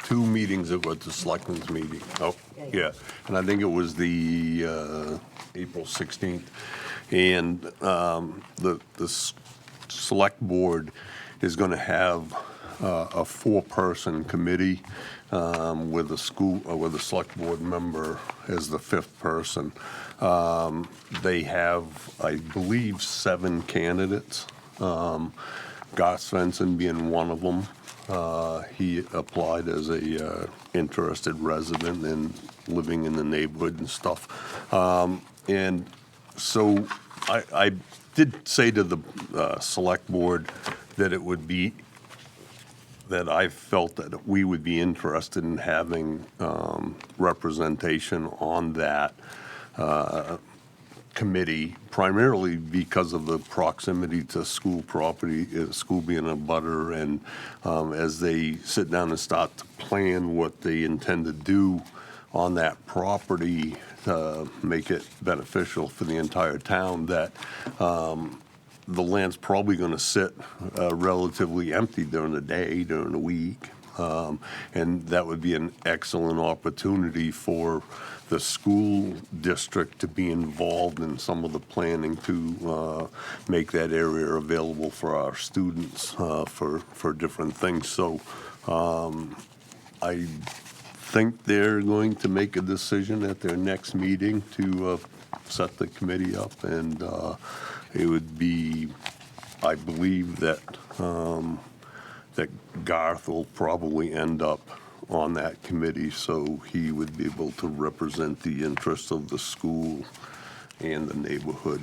2 meetings ago at the selectmen's meeting. Oh, yeah, and I think it was the April 16th. And the select board is gonna have a 4-person committee with a select board member as the 5th person. They have, I believe, 7 candidates. Garth Svensson being one of them. He applied as a interested resident and living in the neighborhood and stuff. And so I did say to the select board that it would be, that I felt that we would be interested in having representation on that committee, primarily because of the proximity to school property, school being a butter, and as they sit down and start to plan what they intend to do on that property to make it beneficial for the entire town, that the land's probably going to sit relatively empty during the day, during the week. And that would be an excellent opportunity for the school district to be involved in some of the planning to make that area available for our students for different things. So I think they're going to make a decision at their next meeting to set the committee up, and it would be, I believe that that Garth will probably end up on that committee, so he would be able to represent the interests of the school and the neighborhood,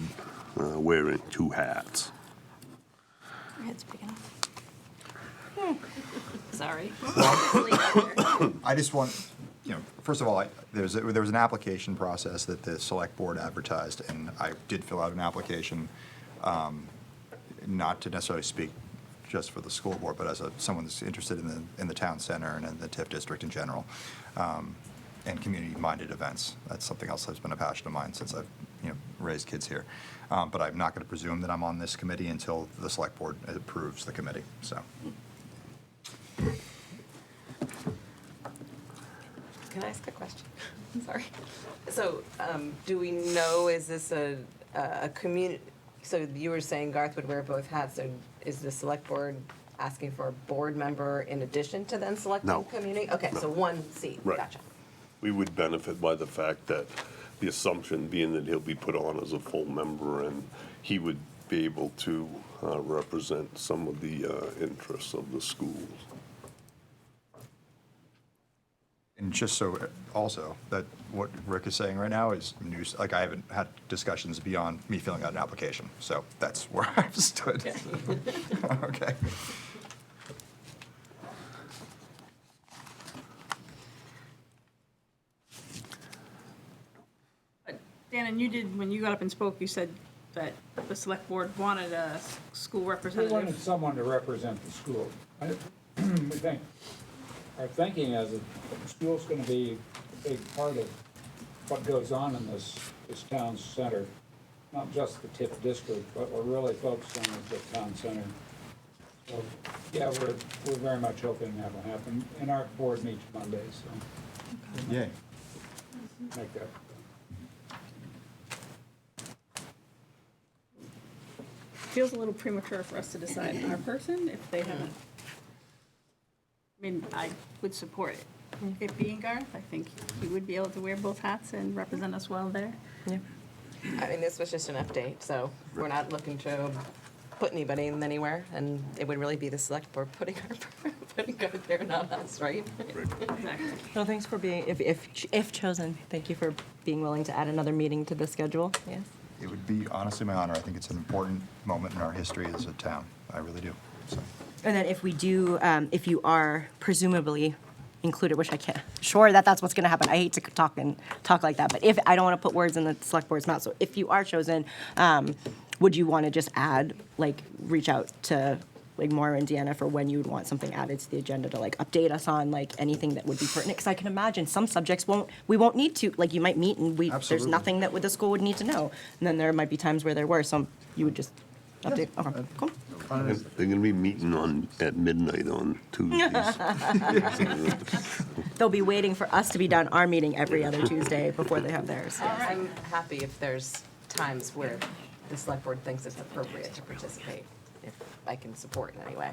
wearing two hats. Your head's big enough. Sorry. I just want, first of all, there was an application process that the select board advertised, and I did fill out an application, not to necessarily speak just for the school board, but as someone that's interested in the town center and in the TIF district in general, and community-minded events. That's something else that's been a passion of mine since I've raised kids here. But I'm not going to presume that I'm on this committee until the select board approves the committee. So. Can I ask a question? Sorry. So, do we know, is this a community, so you were saying Garth would wear both hats, so is the select board asking for a board member in addition to then selecting No. community? Okay, so one seat, Right. gotcha. We would benefit by the fact that, the assumption being that he'll be put on as a full member, and he would be able to represent some of the interests of the schools. And just so, also, that what Rick is saying right now is news, like I haven't had discussions beyond me filling out an application, so that's where I've stood. Okay. Dan, and you did, when you got up and spoke, you said that the select board wanted a school We representative. wanted someone to represent the school. We think, our thinking is that the school's gonna be a big part of what goes on in this town center. Not just the TIF district, but we're really focused on the town center. So, yeah, we're very much hoping that will happen. And our board meets Monday, so. Yay. Make that. Feels a little premature for us to decide our person if they haven't. I mean, I would support it. It being Garth, I think he would be able to wear both hats and represent us well there. Yeah. I mean, this was just an update, so we're not looking to put anybody in anywhere, and it would really be the select board putting Garth there, not us, right? Exactly. No, thanks for being, if chosen, thank you for being willing to add another meeting to the schedule. Yes. It would be honestly my honor. I think it's an important moment in our history as a town. I really do. So. And then if we do, if you are presumably included, which I can't, sure that's what's going to happen. I hate to talk like that, but if, I don't want to put words in the select board's mouth, so if you are chosen, would you want to just add, like, reach out to, like, Maura and Deanna for when you would want something added to the agenda to, like, update us on, like, anything that would be pertinent? Because I can imagine some subjects we won't need to, like, you might meet and there's Absolutely. nothing that the school would need to know. And then there might be times where there were some, you would just update. Okay, cool. They're gonna be meeting at midnight on Tuesdays. They'll be waiting for us to be done our meeting every other Tuesday before they have theirs. I'm happy if there's times where the select board thinks it's appropriate to participate, if I can support in any way.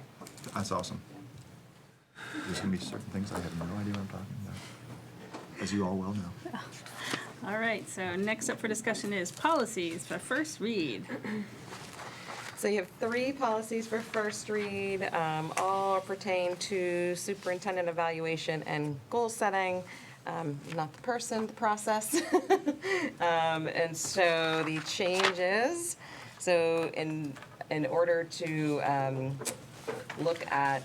That's awesome. There's going to be certain things I have no idea what I'm talking about, as you all well know. All right, so next up for discussion is policies for first read. So you have 3 policies for first read, all pertain to superintendent evaluation and goal setting, not the person, the process. And so the changes So in order to look at,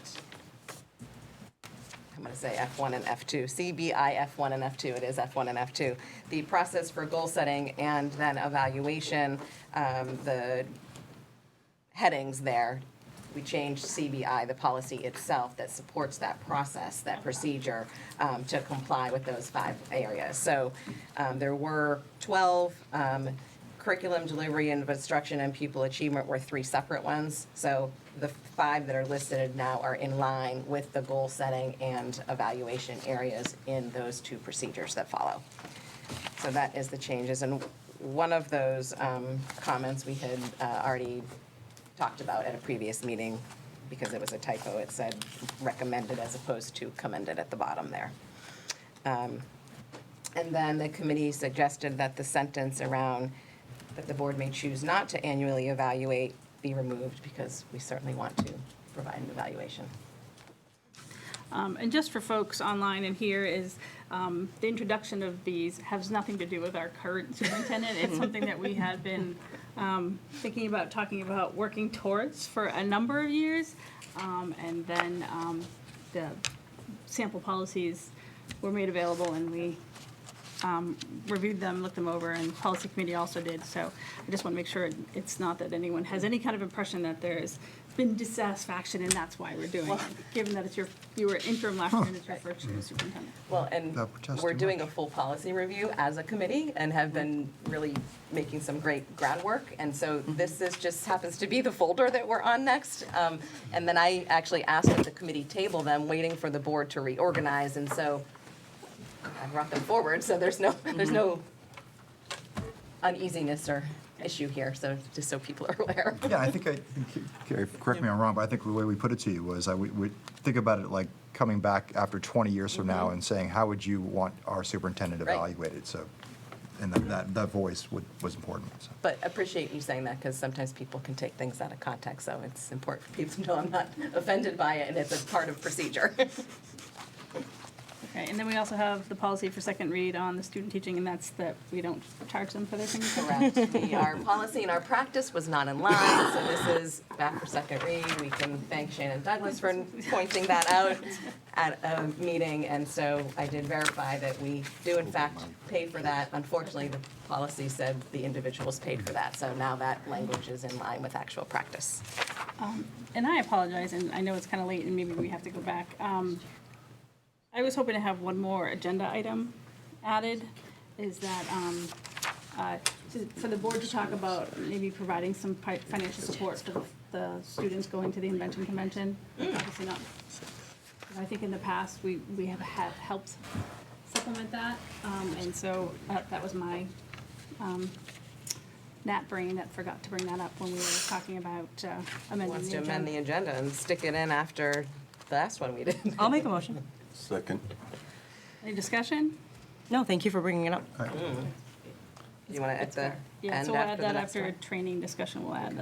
I'm going to say F1 and F2, CBI F1 and F2, it is F1 and F2, the process for goal setting and then evaluation, the headings there, we changed CBI, the policy itself that supports that process, that procedure, to comply with those 5 areas. So there were 12. Curriculum, delivery, and instruction and pupil achievement were 3 separate ones. So the 5 that are listed now are in line with the goal setting and evaluation areas in those 2 procedures that follow. So that is the changes. And one of those comments we had already talked about at a previous meeting because it was a typo. It said recommended as opposed to commended at the bottom there. And then the committee suggested that the sentence around that the board may choose not to annually evaluate be removed because we certainly want to provide an evaluation. And just for folks online and here is the introduction of these has nothing to do with our current superintendent. It's something that we had been thinking about, talking about, working towards for a number of years. And then the sample policies were made available and we reviewed them, looked them over, and the policy committee also did. So I just want to make sure it's not that anyone has any kind of impression that there's been dissatisfaction and that's why we're doing it, given that you were interim last year and it's your first year as superintendent. Well, and That protest we're too doing much. a full policy review as a committee and have been really making some great groundwork. And so this is just happens to be the folder that we're on next. And then I actually asked at the committee table them, waiting for the board to reorganize. And so I brought them forward, so there's no uneasiness or issue here, so just so people are aware. Yeah, I think, Carrie, correct me if I'm wrong, but I think the way we put it to you was we think about it like coming back after 20 years from now and saying, how would you want our superintendent Right. evaluated? So, and that voice was important. So. But appreciate you saying that, because sometimes people can take things out of context, so it's important for people to know I'm not offended by it, and it's a part of procedure. Okay, and then we also have the policy for second read on the student teaching, and that's that we don't charge them for their fingerprints. Correct. Our policy and our practice was not in line, so this is back for second read. We can thank Shannon Douglas for pointing that out at a meeting, and so I did verify that we do in fact pay for that. Unfortunately, the policy said the individuals paid for that, so now that language is in line with actual practice. And I apologize, and I know it's kind of late, and maybe we have to go back. I was hoping to have one more agenda item added, is that for the board to talk about maybe providing some financial support for the students going to the Invention Convention. Obviously not. I think in the past, we have had helped supplement that, and so that was my gnat brain that forgot to bring that up when we were talking about amending Wants the to amend the agenda. agenda and stick it in after the last one we did. I'll make a motion. Second. Any discussion? No, thank you for bringing it up. You want to at the Yeah, end so we'll add after the that next after one? training discussion, we'll add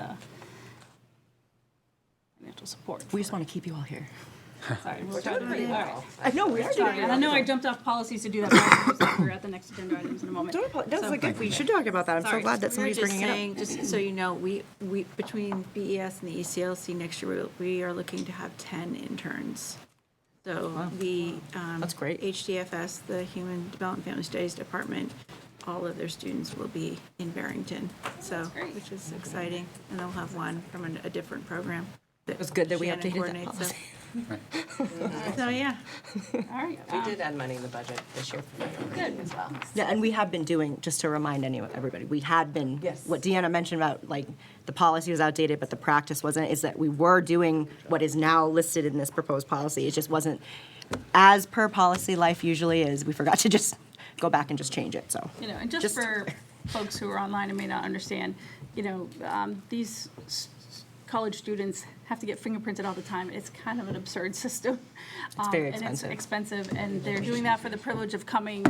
financial support. We just want to keep you all here. Sorry, We're we're trying to doing pretty all well. I know, we are doing Sorry, and I know I jumped off policies to do that, but we're at the next agenda items in a moment. That's So- like, we should talk about that. I'm so Sorry, glad that we somebody's were just bringing it saying, up. just so you know, we between BES and the ECLC next year, we are looking to have 10 interns. So the That's great. HDFS, the Human Development Family Studies Department, all of their students will be in Barrington. So, great. which is exciting, and they'll have one from a different program. It was good that we Shannon updated that coordinates. policy. So yeah, All right. We did add money in the budget this year for that as well. Yeah, and we have been doing, just to remind everybody, we had been, Yes. what Deanna mentioned about, like, the policy was outdated, but the practice wasn't, is that we were doing what is now listed in this proposed policy. It just wasn't, as per policy life usually is, we forgot to just go back and just change it, so. You know, and just for folks who are online and may not understand, you know, these college students have to get fingerprinted all the time. It's kind of an absurd system. It's very And it's expensive. expensive, and they're doing that for the privilege of coming.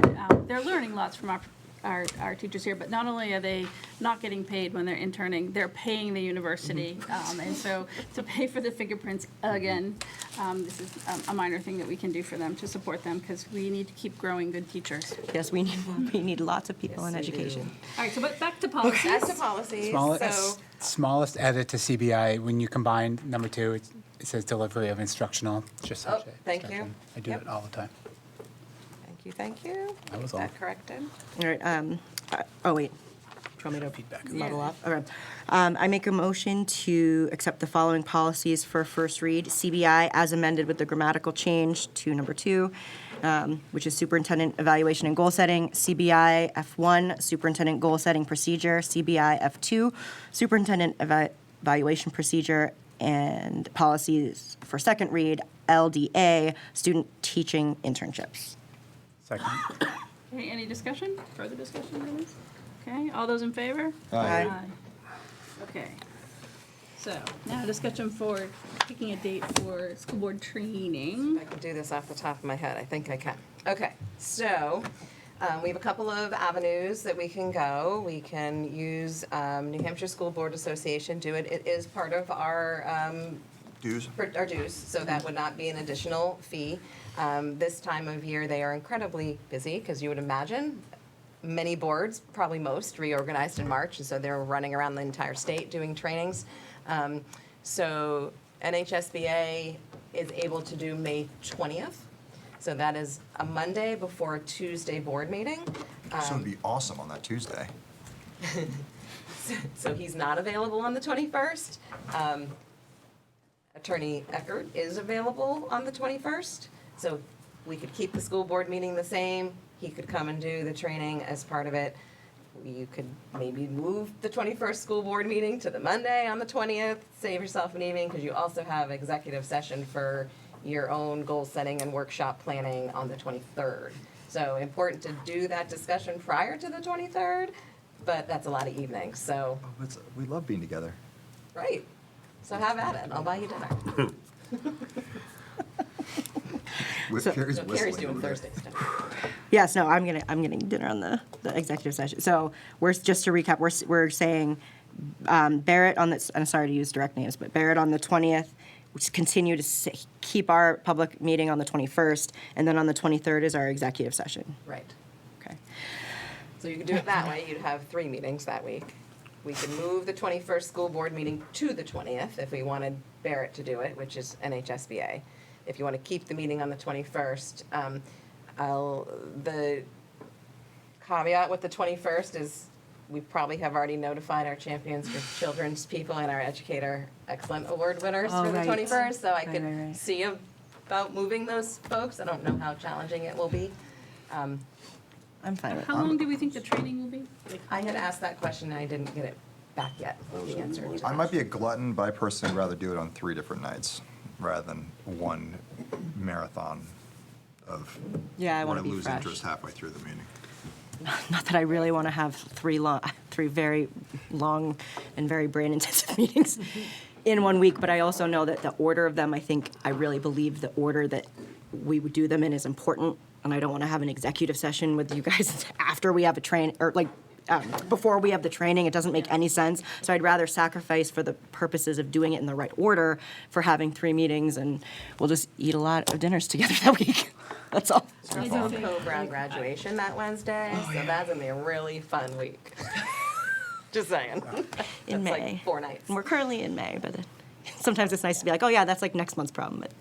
They're learning lots from our our teachers here, but not only are they not getting paid when they're interning, they're paying the university. And so to pay for the fingerprints, again, this is a minor thing that we can do for them to support them, because we need to keep growing good teachers. Yes, we need lots of people in education. All right, so but back to policies. Back to policies. So, Smallest edit to CBI, when you combine number 2, it says delivery of instructional, just such a thank you. instruction. I do it all the time. thank you. That was Is all. that corrected? All right, oh, wait. Do you want me to Feedback. muddle off? Okay. I make a motion to accept the following policies for first read. CBI as amended with the grammatical change to number 2, which is superintendent evaluation and goal setting. CBI F1, superintendent goal setting procedure. CBI F2, superintendent evaluation procedure. And policies for second read, LDA, student teaching internships. Second. Okay, any discussion? Further discussion on this? Okay, all those in favor? Aye. Okay. So now discussion for picking a date for school board training. I can do this off the top of my head. I think I can. Okay, so we have a couple of avenues that we can go. We can use New Hampshire School Board Association, do it. It is part of our Dues? Our dues, so that would not be an additional fee. This time of year, they are incredibly busy, because you would imagine many boards, probably most, reorganized in March, and so they're running around the entire state doing trainings. So NHSBA is able to do May 20th. So that is a Monday before a Tuesday board meeting. So it'd be awesome on that Tuesday. So he's not available on the 21st. Attorney Eckert is available on the 21st. So we could keep the school board meeting the same. He could come and do the training as part of it. You could maybe move the 21st school board meeting to the Monday on the 20th, save yourself an evening, because you also have executive session for your own goal setting and workshop planning on the 23rd. So important to do that discussion prior to the 23rd, but that's a lot of evenings, so, We love being together. right. So have at it, I'll buy you dinner. With So- Carrie's So Carrie's whistling doing over there. Thursdays. Yes, no, I'm getting dinner on the executive session. So just to recap, we're saying Barrett on this, I'm sorry to use direct names, but Barrett on the 20th, we continue to keep our public meeting on the 21st, and then on the 23rd is our executive session. Right. Okay. So you could do it that way, you'd have 3 meetings that week. We could move the 21st school board meeting to the 20th if we wanted Barrett to do it, which is NHSBA. If you want to keep the meeting on the 21st, the caveat with the 21st is we probably have already notified our Champions for Children's people and our Educator Excellent Award winners Oh, for the right. 21st, so I Right, could right, right. see about moving those folks. I don't know how challenging it will be. I'm fine with How long do we think the training will be? I had asked that question and I didn't get it back yet, the answer. to I that. might be a glutton, but I personally would rather do it on 3 different nights rather than one marathon of Yeah, I where wanna be lose fresh. interest halfway through the meeting. Not that I really want to have 3 very long and very brain-intensive meetings in 1 week, but I also know that the order of them, I really believe the order that we would do them in is important, and I don't want to have an executive session with you guys after we have a train, or before we have the training. It doesn't make any sense. So I'd rather sacrifice, for the purposes of doing it in the right order, for having 3 meetings, and we'll just eat a lot of dinners together that week. That's all. There's also Co-Brown graduation that Wednesday, so that's gonna be a really fun week. Just saying. In That's May. like 4 nights. And we're currently in May, but sometimes it's nice to be like, oh yeah, that's like next month's problem. But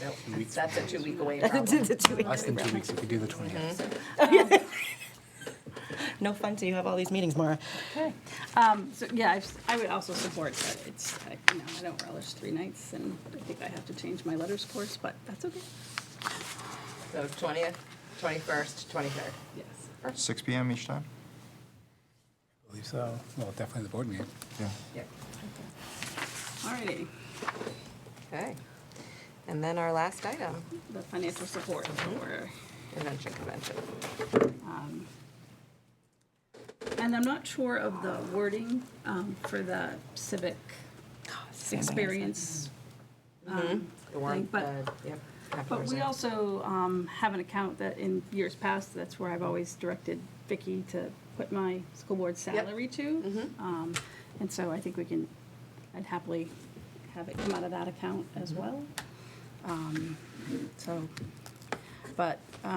Nope, that's a 2-week away it's problem. a 2 week. Less than 2 weeks, you could do the 20th. No fun till you have all these meetings, Maura. Okay. So, yeah, I would also support that. It's, I don't relish 3 nights, and I think I have to change my letters course, but that's okay. So 20th, 21st, 23rd. Yes. 6 p.m. each time? I believe so. Well, definitely the board meeting. Yeah. Yep. All righty. Okay. And then our last item, The financial support for, convention. and I'm not sure of the wording for the civic experience. The one, thing, but- yep. But we Reserve. also have an account that in years past, that's where I've always directed Vicky to put my school board salary to. And so I think I'd happily have it come out of that account as well.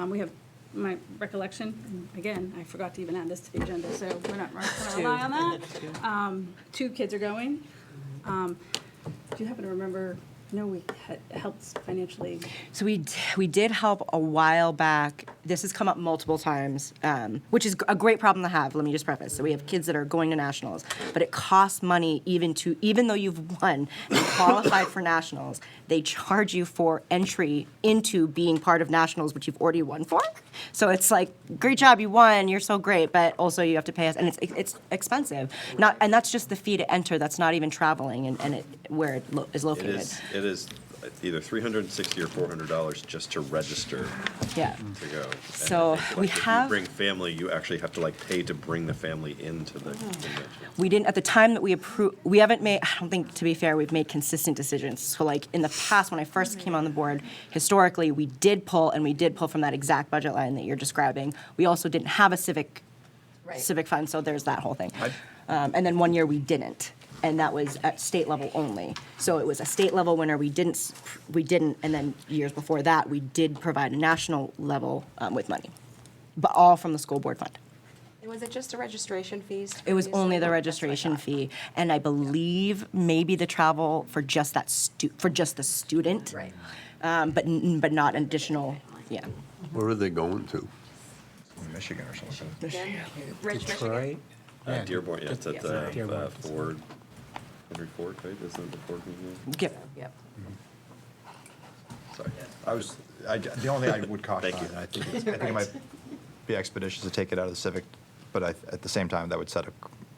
We have my recollection, and again, I forgot to even add this to the agenda, so we're not going to rely on that. 2 kids are going. Do you happen to remember? No, we had helped financially. So we did help a while back. This has come up multiple times, which is a great problem to have. Let me just preface. So we have kids that are going to nationals, but it costs money even though you've won and qualified for nationals, they charge you for entry into being part of nationals, which you've already won for. So it's like, great job, you won, you're so great, but also you have to pay us, and it's expensive. And that's just the fee to enter. That's not even traveling and where it is located. It is either $360 or $400 just to register Yeah. to go. And So I think, we if have. you bring family, you actually have to pay to bring the family into the convention. We didn't, at the time that we approved, we haven't made, I don't think, to be fair, we've made consistent decisions. So in the past, when I first came on the board, historically, we did pull from that exact budget line that you're describing. We also didn't have a civic fund, so there's that whole thing. And then one year we didn't, and that was at state level only. So it was a state level winner, we didn't, and then years before that, we did provide a national level with money, but all from the school board fund. Was it just the registration fees? It was only the registration fee, and I believe maybe the travel for just that for just the student. Right. But not additional, yeah. Where are they going to? Michigan or something. Detroit. Yeah. Dearborn, yeah, it's at Dearborn. Ford, Henry Ford, right? Isn't it the Ford Museum? Yep. Sorry. The only thing I would caution Thank you. on, I think it might be expeditious to take it out of the civic, but at the same time, that would set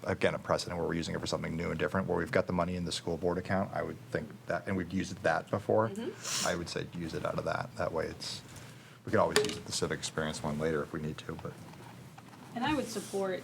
a precedent where we're using it for something new and different, where we've got the money in the school board account. I would think that, and we've used that before. I would say use it out of that. That way we could always use the civic experience one later if we need to, but. And I would support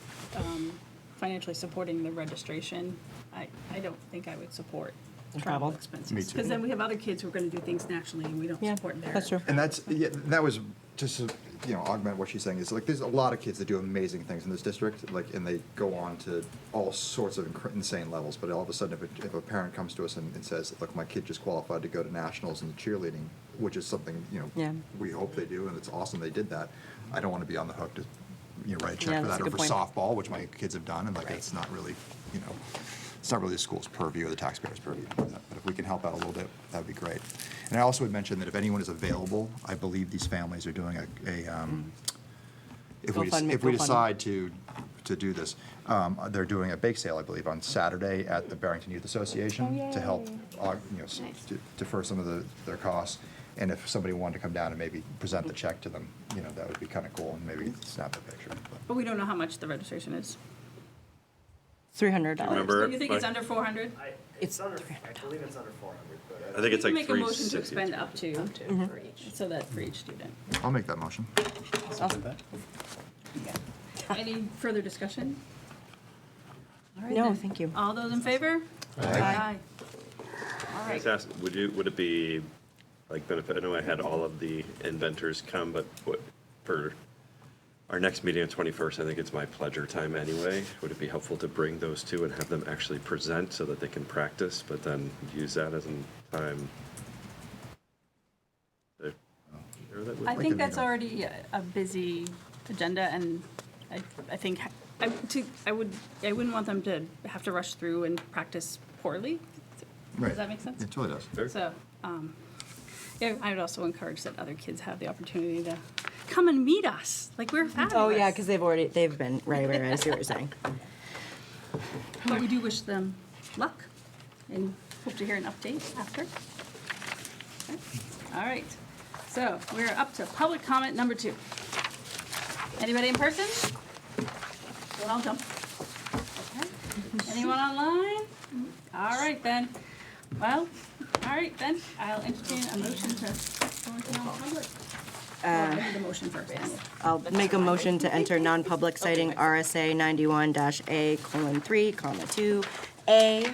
financially supporting the registration. I don't think I would support travel Travel? expenses. Me too. Because then we have other kids who are going to do things nationally, and we don't support their. That's true. And that was just to augment what she's saying is there's a lot of kids that do amazing things in this district, and they go on to all sorts of insane levels. But all of a sudden, if a parent comes to us and says, "Look, my kid just qualified to go to nationals in the cheerleading," which is something Yeah. we hope they do, and it's awesome they did that. I don't want to be on the hook to write a check Yeah, for that's that, a or good for point. softball, which my kids have done, and it's not really it's not really the school's purview or the taxpayer's purview. But if we can help out a little bit, that would be great. And I also would mention that if anyone is available, I believe these families are doing if we GoFundMe. decide to do this, they're doing a bake sale, I believe, on Saturday at the Barrington Youth Association to help defer some of their costs. And if somebody wanted to come down and maybe present the check to them, that would be kind of cool, and maybe snap a picture. But we don't know how much the registration is. $300. Remember, Do you think it's under 400? It's under, I believe it's under 400, but I think it's We like can make a motion to 360. expend up to, For each. so that for each student. I'll make that motion. Any further discussion? All right No, then. thank you. All those in favor? Aye. All right. Just ask, would it be benefit? I know I had all of the inventors come, but for our next meeting on 21st, I think it's my pleasure time anyway. Would it be helpful to bring those two and have them actually present so that they can practice, but then use that as a time? to share that with I them? think that's already a busy agenda, and I think I wouldn't want them to have to rush through and practice poorly. Right. Does that make sense? It totally does. So, yeah, I would also encourage that other kids have the opportunity to come and meet us. Like, we're fabulous. Oh, yeah, because they've been, right, I see what you're saying. But we do wish them luck and hope to hear an update after. Okay. All right. So we're up to public comment number 2. Anybody in person? Welcome. Okay. Anyone online? All right then. Well, all right then. I'll entertain a motion to go into non-public. I need a motion first. I'll make a motion to enter non-public citing RSA 91-A:3, 2A.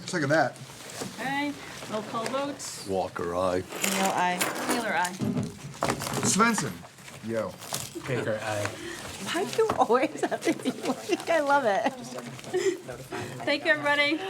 Second that. Okay. Roll call votes. Walker, aye. Neil, aye. Wheeler, aye. Svensson. Yo. Baker, aye. Why do you always have to be like, I love it. Thank you, everybody.